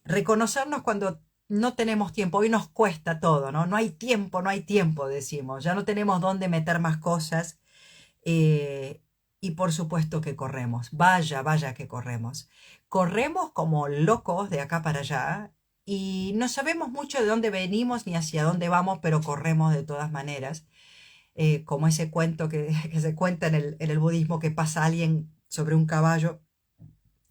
Reconocernos cuando no tenemos tiempo. Hoy nos cuesta todo, ¿no? No hay tiempo, decimos. Ya no tenemos dónde meter más cosas. Y por supuesto que corremos. Vaya que corremos. Corremos como locos de acá para allá y no sabemos mucho de dónde venimos ni hacia dónde vamos, pero corremos de todas maneras. Como ese cuento que se cuenta en el budismo, que pasa alguien sobre un caballo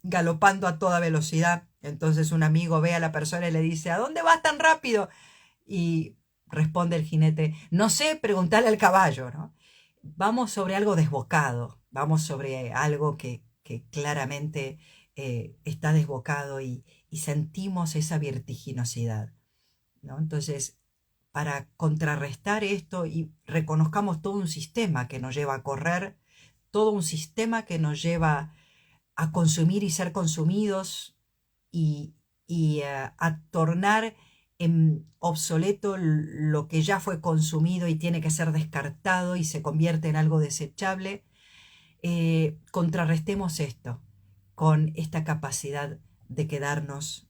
galopando a toda velocidad. Entonces un amigo ve a la persona y le dice: ¿a dónde vas tan rápido? Y responde el jinete: no sé, preguntale al caballo, ¿no? Vamos sobre algo desbocado, vamos sobre algo que claramente está desbocado y sentimos esa vertiginosidad, ¿no? Entonces, para contrarrestar esto y reconozcamos todo un sistema que nos lleva a correr, todo un sistema que nos lleva a consumir y ser consumidos y, a tornar en obsoleto lo que ya fue consumido y tiene que ser descartado y se convierte en algo desechable. Contrarrestemos esto con esta capacidad de quedarnos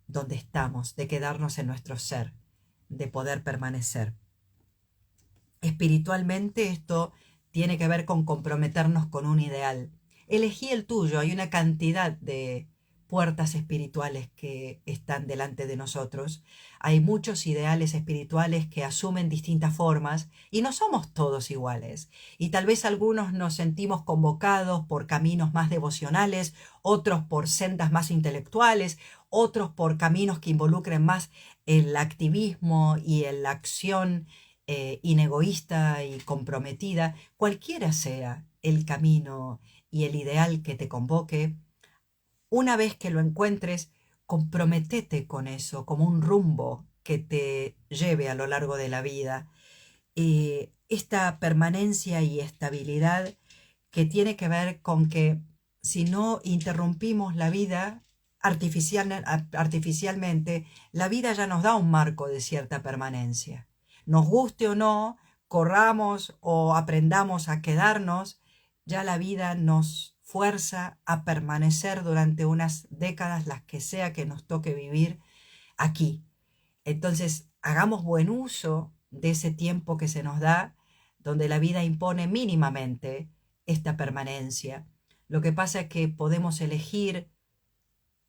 donde estamos, de quedarnos en nuestro ser, de poder permanecer. Espiritualmente esto tiene que ver con comprometernos con un ideal. Elegí el tuyo. Hay una cantidad de puertas espirituales que están delante de nosotros. Hay muchos ideales espirituales que asumen distintas formas y no somos todos iguales. Y tal vez algunos nos sentimos convocados por caminos más devocionales, otros por sendas más intelectuales, otros por caminos que involucren más el activismo y la acción inegoísta y comprometida. Cualquiera sea el camino y el ideal que te convoque, una vez que lo encuentres, comprométete con eso como un rumbo que te lleve a lo largo de la vida. Esta permanencia y estabilidad que tiene que ver con que si no interrumpimos la vida artificialmente, la vida ya nos da un marco de cierta permanencia. Nos guste o no, corramos o aprendamos a quedarnos, ya la vida nos fuerza a permanecer durante unas décadas, las que sea que nos toque vivir aquí. Entonces, hagamos buen uso de ese tiempo que se nos da, donde la vida impone mínimamente esta permanencia. Lo que pasa es que podemos elegir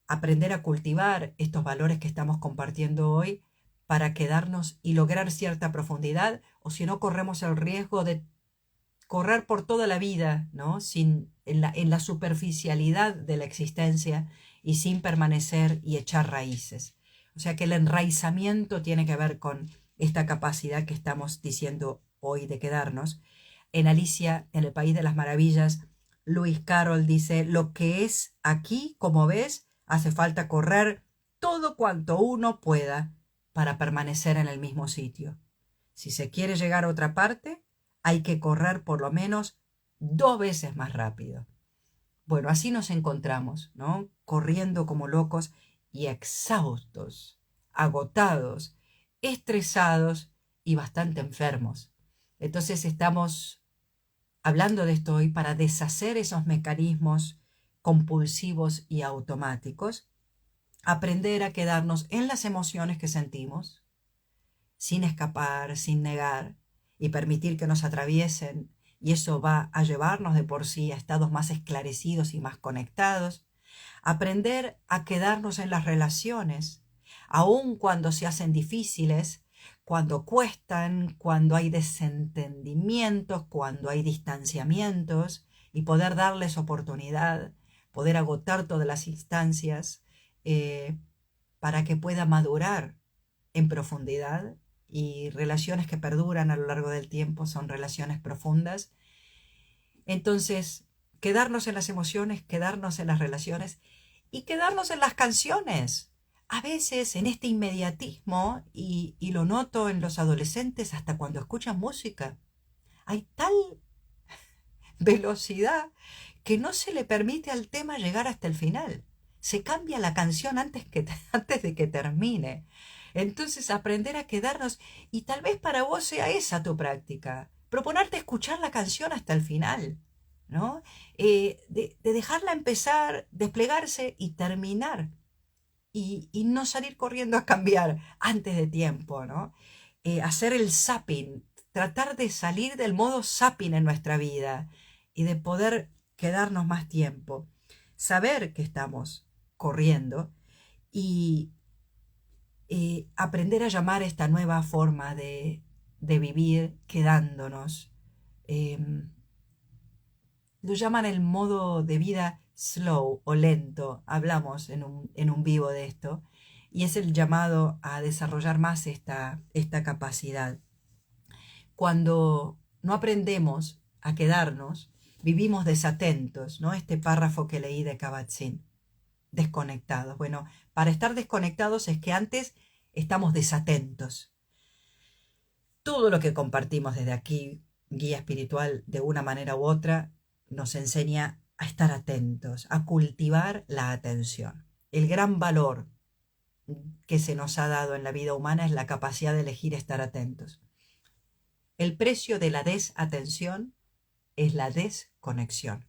aprender a cultivar estos valores que estamos compartiendo hoy para quedarnos y lograr cierta profundidad, o si no, corremos el riesgo de correr por toda la vida, ¿no? En la superficialidad de la existencia y sin permanecer y echar raíces. O sea que el enraizamiento tiene que ver con esta capacidad que estamos diciendo hoy de quedarnos. En Alicia, en el País de las Maravillas, Lewis Carroll dice: lo que es aquí, como ves, hace falta correr todo cuanto uno pueda para permanecer en el mismo sitio. Si se quiere llegar a otra parte, hay que correr por lo menos 2 veces más rápido. Bueno, así nos encontramos, ¿no? Corriendo como locos y exhaustos, agotados, estresados y bastante enfermos. Entonces estamos hablando de esto hoy para deshacer esos mecanismos compulsivos y automáticos, aprender a quedarnos en las emociones que sentimos, sin escapar, sin negar, y permitir que nos atraviesen, y eso va a llevarnos de por sí a estados más esclarecidos y más conectados. Aprender a quedarnos en las relaciones, aun cuando se hacen difíciles, cuando cuestan, cuando hay desentendimientos, cuando hay distanciamientos, y poder darles oportunidad, poder agotar todas las instancias para que pueda madurar en profundidad, y relaciones que perduran a lo largo del tiempo son relaciones profundas. Entonces, quedarnos en las emociones, quedarnos en las relaciones y quedarnos en las canciones. A veces en este inmediatismo, y lo noto en los adolescentes hasta cuando escuchan música, hay tal velocidad que no se le permite al tema llegar hasta el final. Se cambia la canción antes de que termine. Entonces aprender a quedarnos, y tal vez para vos sea esa tu práctica, proponerte escuchar la canción hasta el final, ¿no? De dejarla empezar, desplegarse y terminar, y no salir corriendo a cambiar antes de tiempo, ¿no? Hacer el zapping, tratar de salir del modo zapping en nuestra vida y de poder quedarnos más tiempo, saber que estamos corriendo y aprender a llamar esta nueva forma de vivir quedándonos. Eh, lo llaman el modo de vida slow o lento. Hablamos en un vivo de esto, y es el llamado a desarrollar más esta capacidad. Cuando no aprendemos a quedarnos, vivimos desatentos, ¿no? Este párrafo que leí de Kabat-Zinn, desconectados. Bueno, para estar desconectados es que antes estamos desatentos. Todo lo que compartimos desde aquí, guía espiritual, de una manera u otra, nos enseña a estar atentos, a cultivar la atención. El gran valor que se nos ha dado en la vida humana es la capacidad de elegir estar atentos. El precio de la desatención es la desconexión.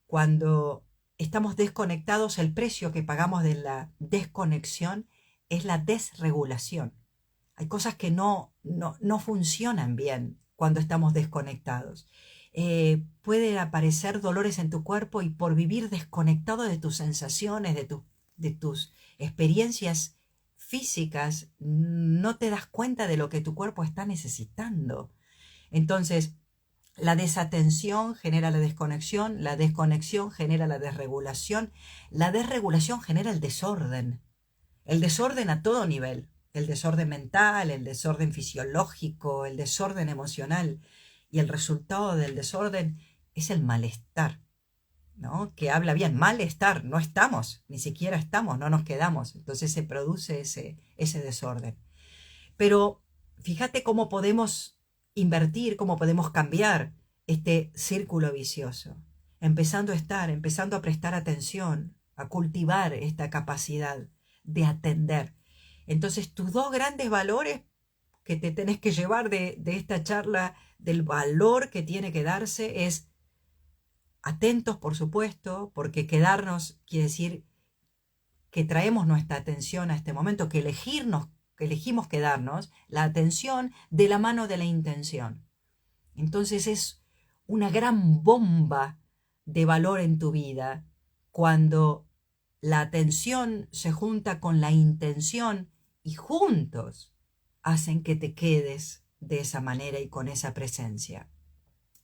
Cuando estamos desconectados, el precio que pagamos de la desconexión es la desregulación. Hay cosas que no funcionan bien cuando estamos desconectados. Pueden aparecer dolores en tu cuerpo, y por vivir desconectado de tus sensaciones, de tus experiencias físicas, no te das cuenta de lo que tu cuerpo está necesitando. Entonces, la desatención genera la desconexión genera la desregulación genera el desorden a todo nivel, el desorden mental, el desorden fisiológico, el desorden emocional, y el resultado del desorden es el malestar, ¿no? Que habla bien, malestar, no estamos, ni siquiera estamos, no nos quedamos, entonces se produce ese desorden. Pero fíjate cómo podemos invertir, cómo podemos cambiar este círculo vicioso, empezando a prestar atención, a cultivar esta capacidad de atender. Entonces, tus dos grandes valores que te tenés que llevar de esta charla, del valor que tiene que darse, es atentos, por supuesto, porque quedarnos quiere decir que traemos nuestra atención a este momento, que elegimos quedarnos, la atención de la mano de la intención. Entonces es una gran bomba de valor en tu vida cuando la atención se junta con la intención, y juntos hacen que te quedes de esa manera y con esa presencia.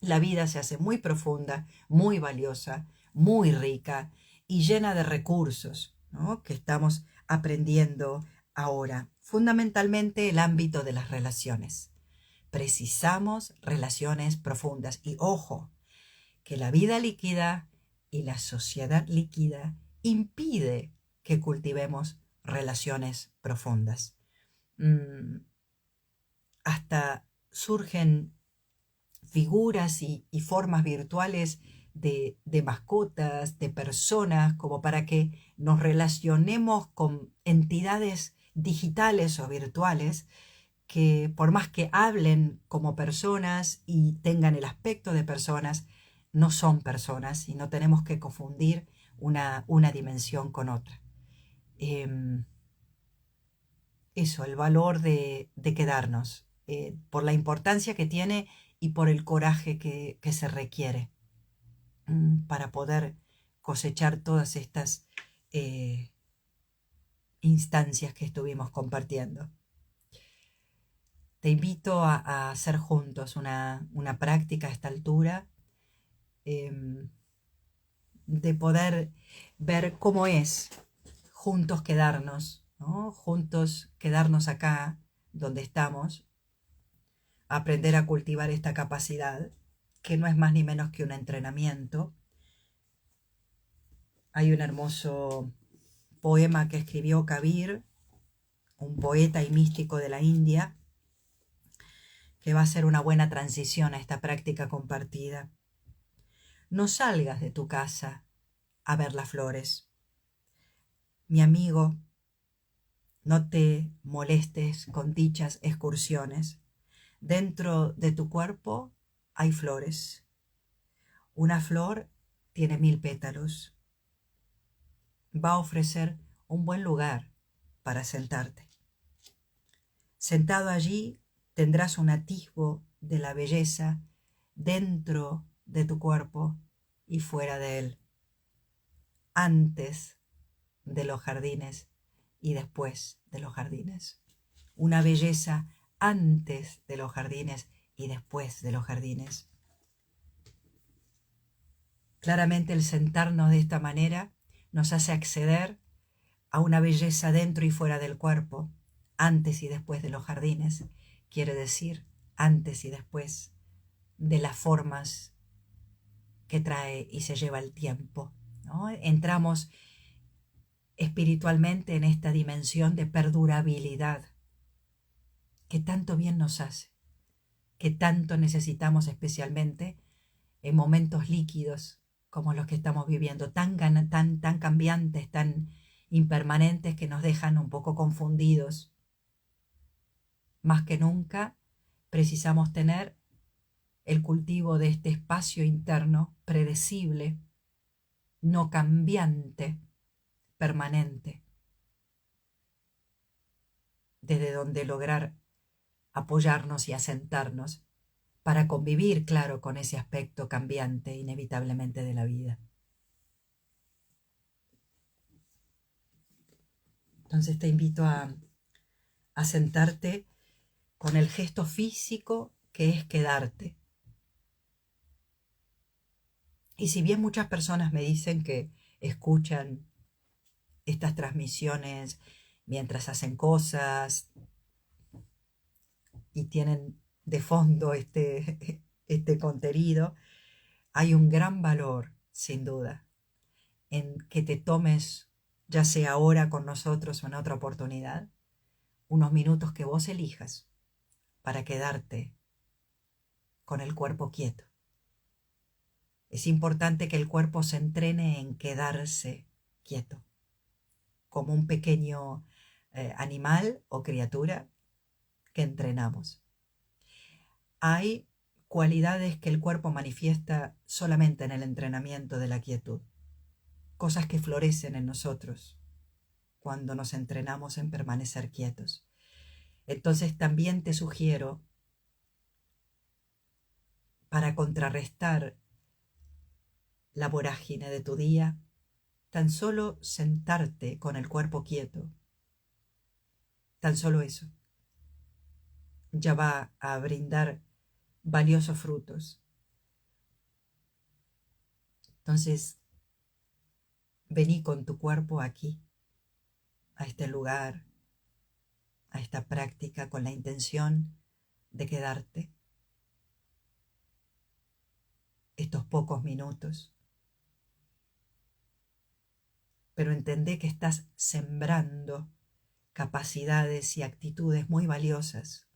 La vida se hace muy profunda, muy valiosa, muy rica y llena de recursos, ¿no? Que estamos aprendiendo ahora. Fundamentalmente el ámbito de las relaciones. Precisamos relaciones profundas. Y ojo, que la vida líquida y la sociedad líquida impide que cultivemos relaciones profundas. hasta surgen figuras y formas virtuales de mascotas, de personas, como para que nos relacionemos con entidades digitales o virtuales que por más que hablen como personas y tengan el aspecto de personas, no son personas y no tenemos que confundir una dimensión con otra. Eh, Eso, el valor de quedarnos, por la importancia que tiene y por el coraje que se requiere para poder cosechar todas estas eh, instancias que estuvimos compartiendo. Te invito a hacer juntos una práctica a esta altura, eh, de poder ver cómo es juntos quedarnos, ¿no? Juntos quedarnos acá donde estamos, aprender a cultivar esta capacidad, que no es más ni menos que un entrenamiento. Hay un hermoso poema que escribió Kabir, un poeta y místico de la India, que va a ser una buena transición a esta práctica compartida. No salgas de tu casa a ver las flores. Mi amigo, no te molestes con dichas excursiones. Dentro de tu cuerpo hay flores. Una flor tiene 1000 pétalos. Va a ofrecer un buen lugar para sentarte. Sentado allí tendrás un atisbo de la belleza dentro de tu cuerpo y fuera de él, antes de los jardines y después de los jardines. Una belleza antes de los jardines y después de los jardines. Claramente el sentarnos de esta manera nos hace acceder a una belleza dentro y fuera del cuerpo, antes y después de los jardines, quiere decir antes y después de las formas que trae y se lleva el tiempo, ¿no? Entramos espiritualmente en esta dimensión de perdurabilidad que tanto bien nos hace, que tanto necesitamos especialmente en momentos líquidos como los que estamos viviendo, tan cambiantes, tan impermanentes, que nos dejan un poco confundidos. Más que nunca precisamos tener el cultivo de este espacio interno predecible, no cambiante, permanente, desde donde lograr apoyarnos y asentarnos para convivir, claro, con ese aspecto cambiante inevitablemente de la vida. Entonces te invito a sentarte con el gesto físico que es quedarte. Y si bien muchas personas me dicen que escuchan estas transmisiones mientras hacen cosas y tienen de fondo este contenido, hay un gran valor, sin duda, en que te tomes, ya sea ahora con nosotros o en otra oportunidad, unos minutos que vos elijas para quedarte con el cuerpo quieto. Es importante que el cuerpo se entrene en quedarse quieto, como un pequeño animal o criatura que entrenamos. Hay cualidades que el cuerpo manifiesta solamente en el entrenamiento de la quietud, cosas que florecen en nosotros cuando nos entrenamos en permanecer quietos. Entonces también te sugiero, para contrarrestar la vorágine de tu día, tan solo sentarte con el cuerpo quieto, tan solo eso, ya va a brindar valiosos frutos. Entonces, vení con tu cuerpo aquí, a este lugar, a esta práctica, con la intención de quedarte estos pocos minutos. Pero entendé que estás sembrando capacidades y actitudes muy valiosas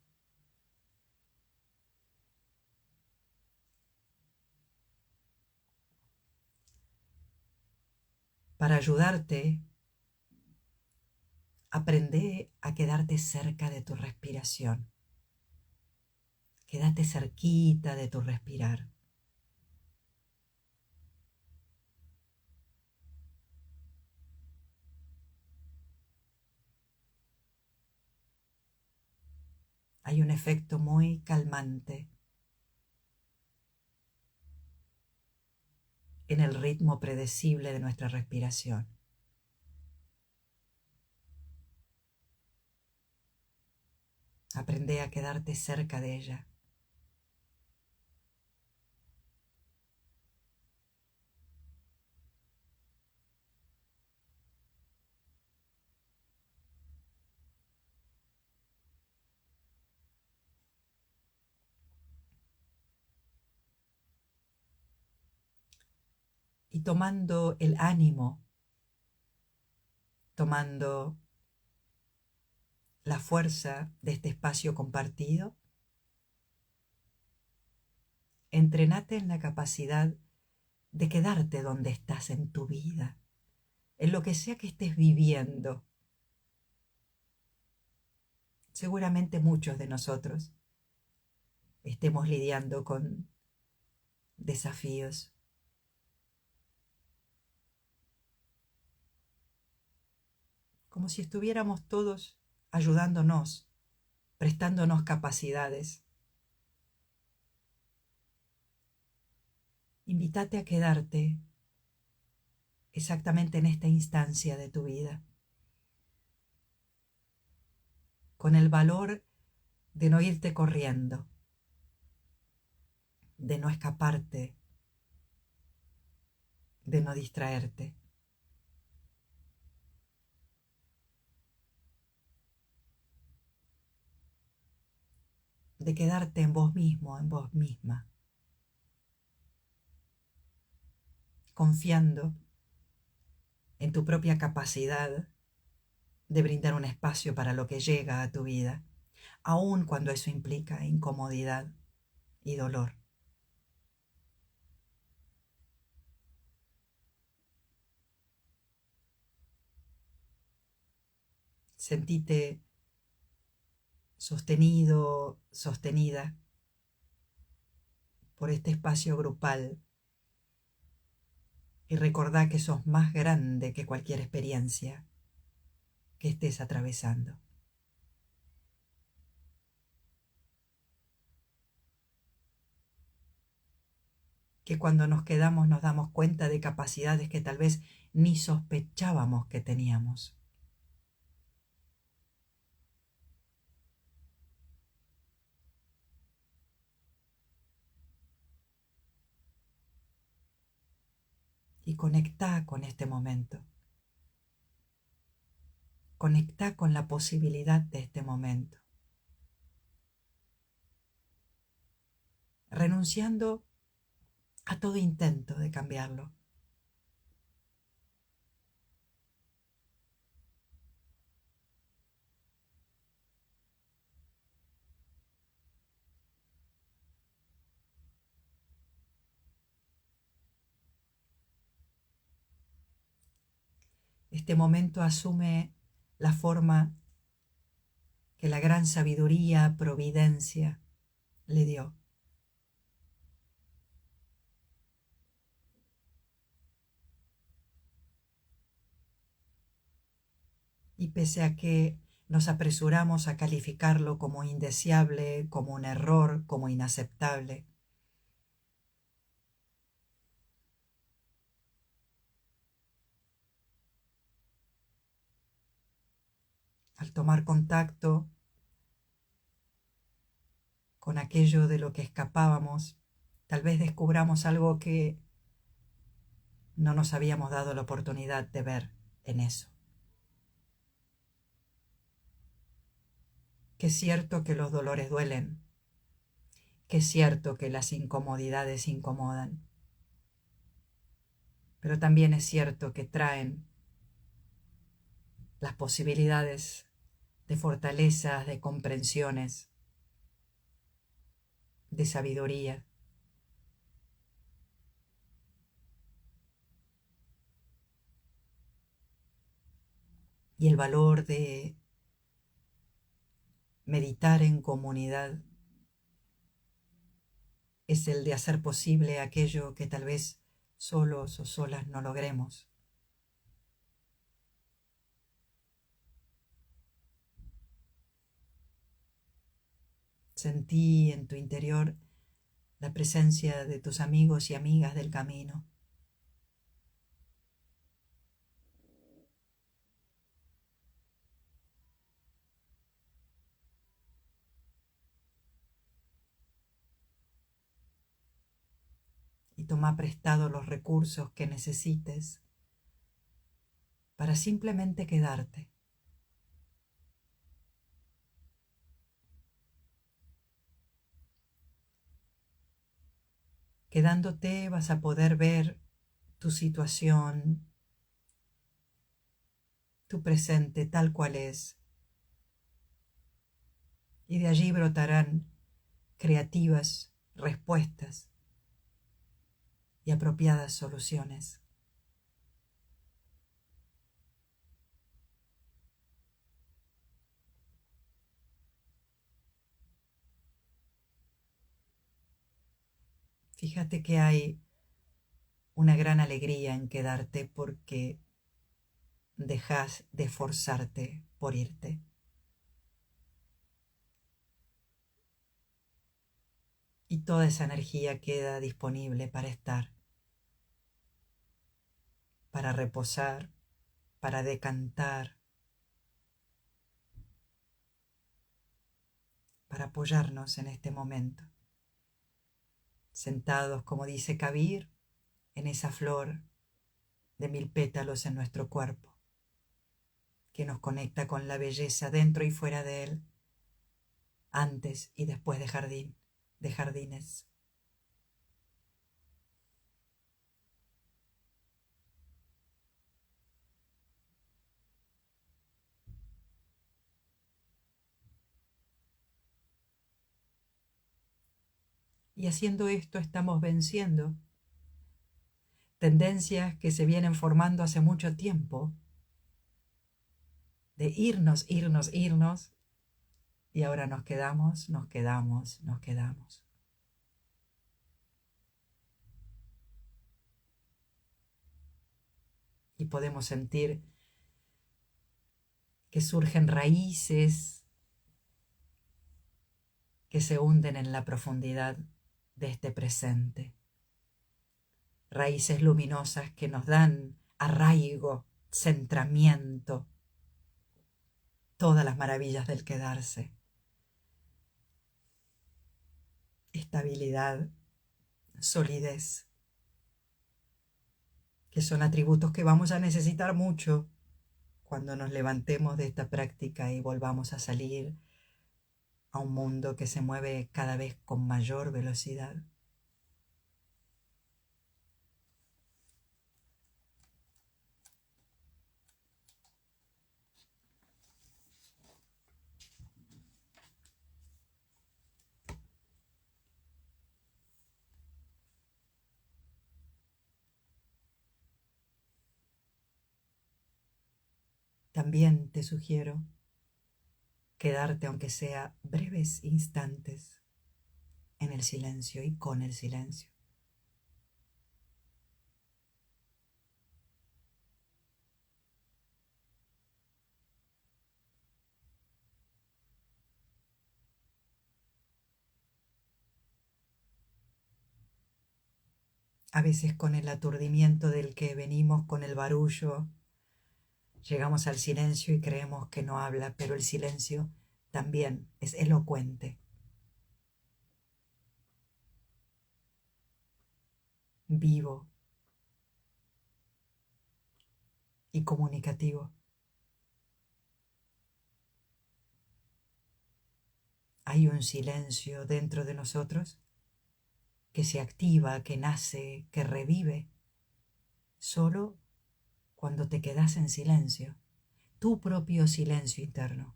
Para ayudarte, aprende a quedarte cerca de tu respiración. Quédate cerquita de tu respirar. Hay un efecto muy calmante en el ritmo predecible de nuestra respiración. Aprende a quedarte cerca de ella. Y tomando el ánimo, tomando la fuerza de este espacio compartido, entrenate en la capacidad de quedarte donde estás en tu vida, en lo que sea que estés viviendo. Seguramente muchos de nosotros estemos lidiando con desafíos. Como si estuviéramos todos ayudándonos, prestándonos capacidades. Invítate a quedarte exactamente en esta instancia de tu vida, con el valor de no irte corriendo, de no escaparte, de no distraerte. De quedarte en vos mismo, en vos misma, confiando en tu propia capacidad de brindar un espacio para lo que llega a tu vida, aun cuando eso implica incomodidad y dolor. Sentite sostenido, sostenida por este espacio grupal y recordá que sos más grande que cualquier experiencia que estés atravesando. Que cuando nos quedamos nos damos cuenta de capacidades que tal vez ni sospechábamos que teníamos. Y conectá con este momento. Conectá con la posibilidad de este momento. Renunciando a todo intento de cambiarlo. Este momento asume la forma que la gran sabiduría, providencia, le dio. Y pese a que nos apresuramos a calificarlo como indeseable, como un error, como inaceptable, al tomar contacto con aquello de lo que escapábamos, tal vez descubramos algo que no nos habíamos dado la oportunidad de ver en eso. Que es cierto que los dolores duelen, que es cierto que las incomodidades incomodan, pero también es cierto que traen las posibilidades de fortalezas, de comprensiones, de sabiduría. y el valor de meditar en comunidad es el de hacer posible aquello que tal vez solos o solas no logremos. Sentí en tu interior la presencia de tus amigos y amigas del camino. Y toma prestado los recursos que necesites para simplemente quedarte. Quedándote vas a poder ver tu situación, tu presente tal cual es. Y de allí brotarán creativas respuestas y apropiadas soluciones. Fíjate que hay una gran alegría en quedarte porque dejas de esforzarte por irte. Y toda esa energía queda disponible para estar, para reposar, para decantar, para apoyarnos en este momento, sentados, como dice Kabir, en esa flor de 1000 pétalos en nuestro cuerpo, que nos conecta con la belleza dentro y fuera de él, antes y después de jardines. Y haciendo esto estamos venciendo tendencias que se vienen formando hace mucho tiempo, de irnos, y ahora nos quedamos. Y podemos sentir que surgen raíces que se hunden en la profundidad de este presente. Raíces luminosas que nos dan arraigo, centramiento, todas las maravillas del quedarse. Estabilidad, solidez, que son atributos que vamos a necesitar mucho cuando nos levantemos de esta práctica y volvamos a salir a un mundo que se mueve cada vez con mayor velocidad. También te sugiero quedarte, aunque sea breves instantes, en el silencio y con el silencio. A veces con el aturdimiento del que venimos, con el barullo, llegamos al silencio y creemos que no habla, pero el silencio también es elocuente, vivo y comunicativo. Hay un silencio dentro de nosotros que se activa, que nace, que revive, solo cuando te quedas en silencio, tu propio silencio interno,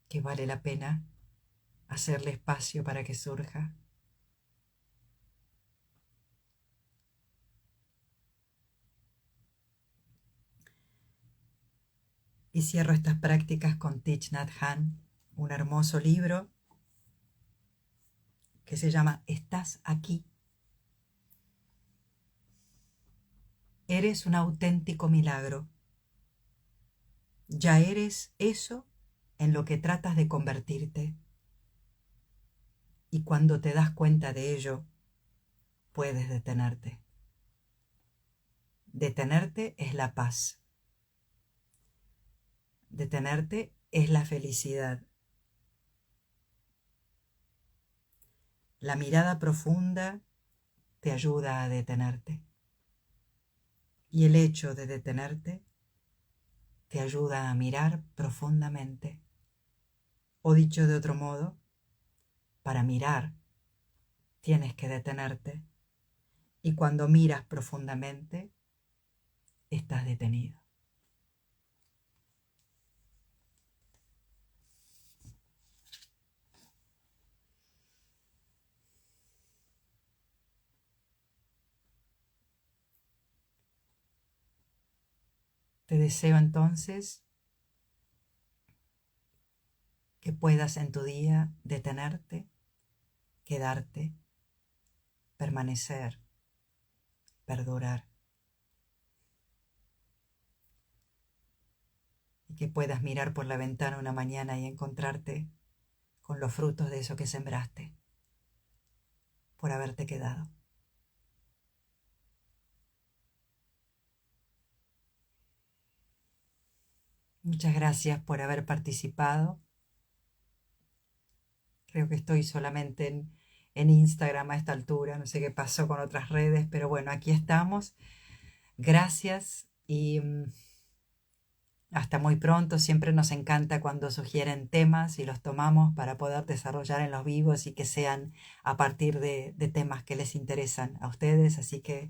que vale la pena hacerle espacio para que surja. Y cierro estas prácticas con Thich Nhat Hanh, un hermoso libro que se llama Estás aquí. Eres un auténtico milagro. Ya eres eso en lo que tratas de convertirte. Y cuando te das cuenta de ello, puedes detenerte. Detenerte es la paz. Detenerte es la felicidad. La mirada profunda te ayuda a detenerte. Y el hecho de detenerte te ayuda a mirar profundamente. O dicho de otro modo, para mirar tienes que detenerte. Y cuando miras profundamente, estás detenido. Te deseo entonces que puedas en tu día detenerte, quedarte, permanecer, perdurar. Y que puedas mirar por la ventana una mañana y encontrarte con los frutos de eso que sembraste por haberte quedado. Muchas gracias por haber participado. Creo que estoy solamente en Instagram a esta altura. No sé qué pasó con otras redes, pero bueno, aquí estamos. Gracias y hasta muy pronto. Siempre nos encanta cuando sugieren temas y los tomamos para poder desarrollar en los vivos y que sean a partir de temas que les interesan a ustedes. Así que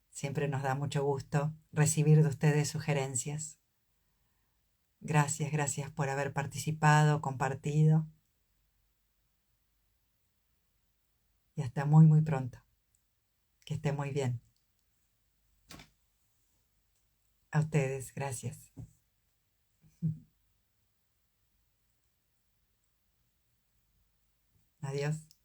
siempre nos da mucho gusto recibir de ustedes sugerencias. Gracias, gracias por haber participado, compartido. Y hasta muy, muy pronto. Que esté muy bien. A ustedes, gracias. Adiós.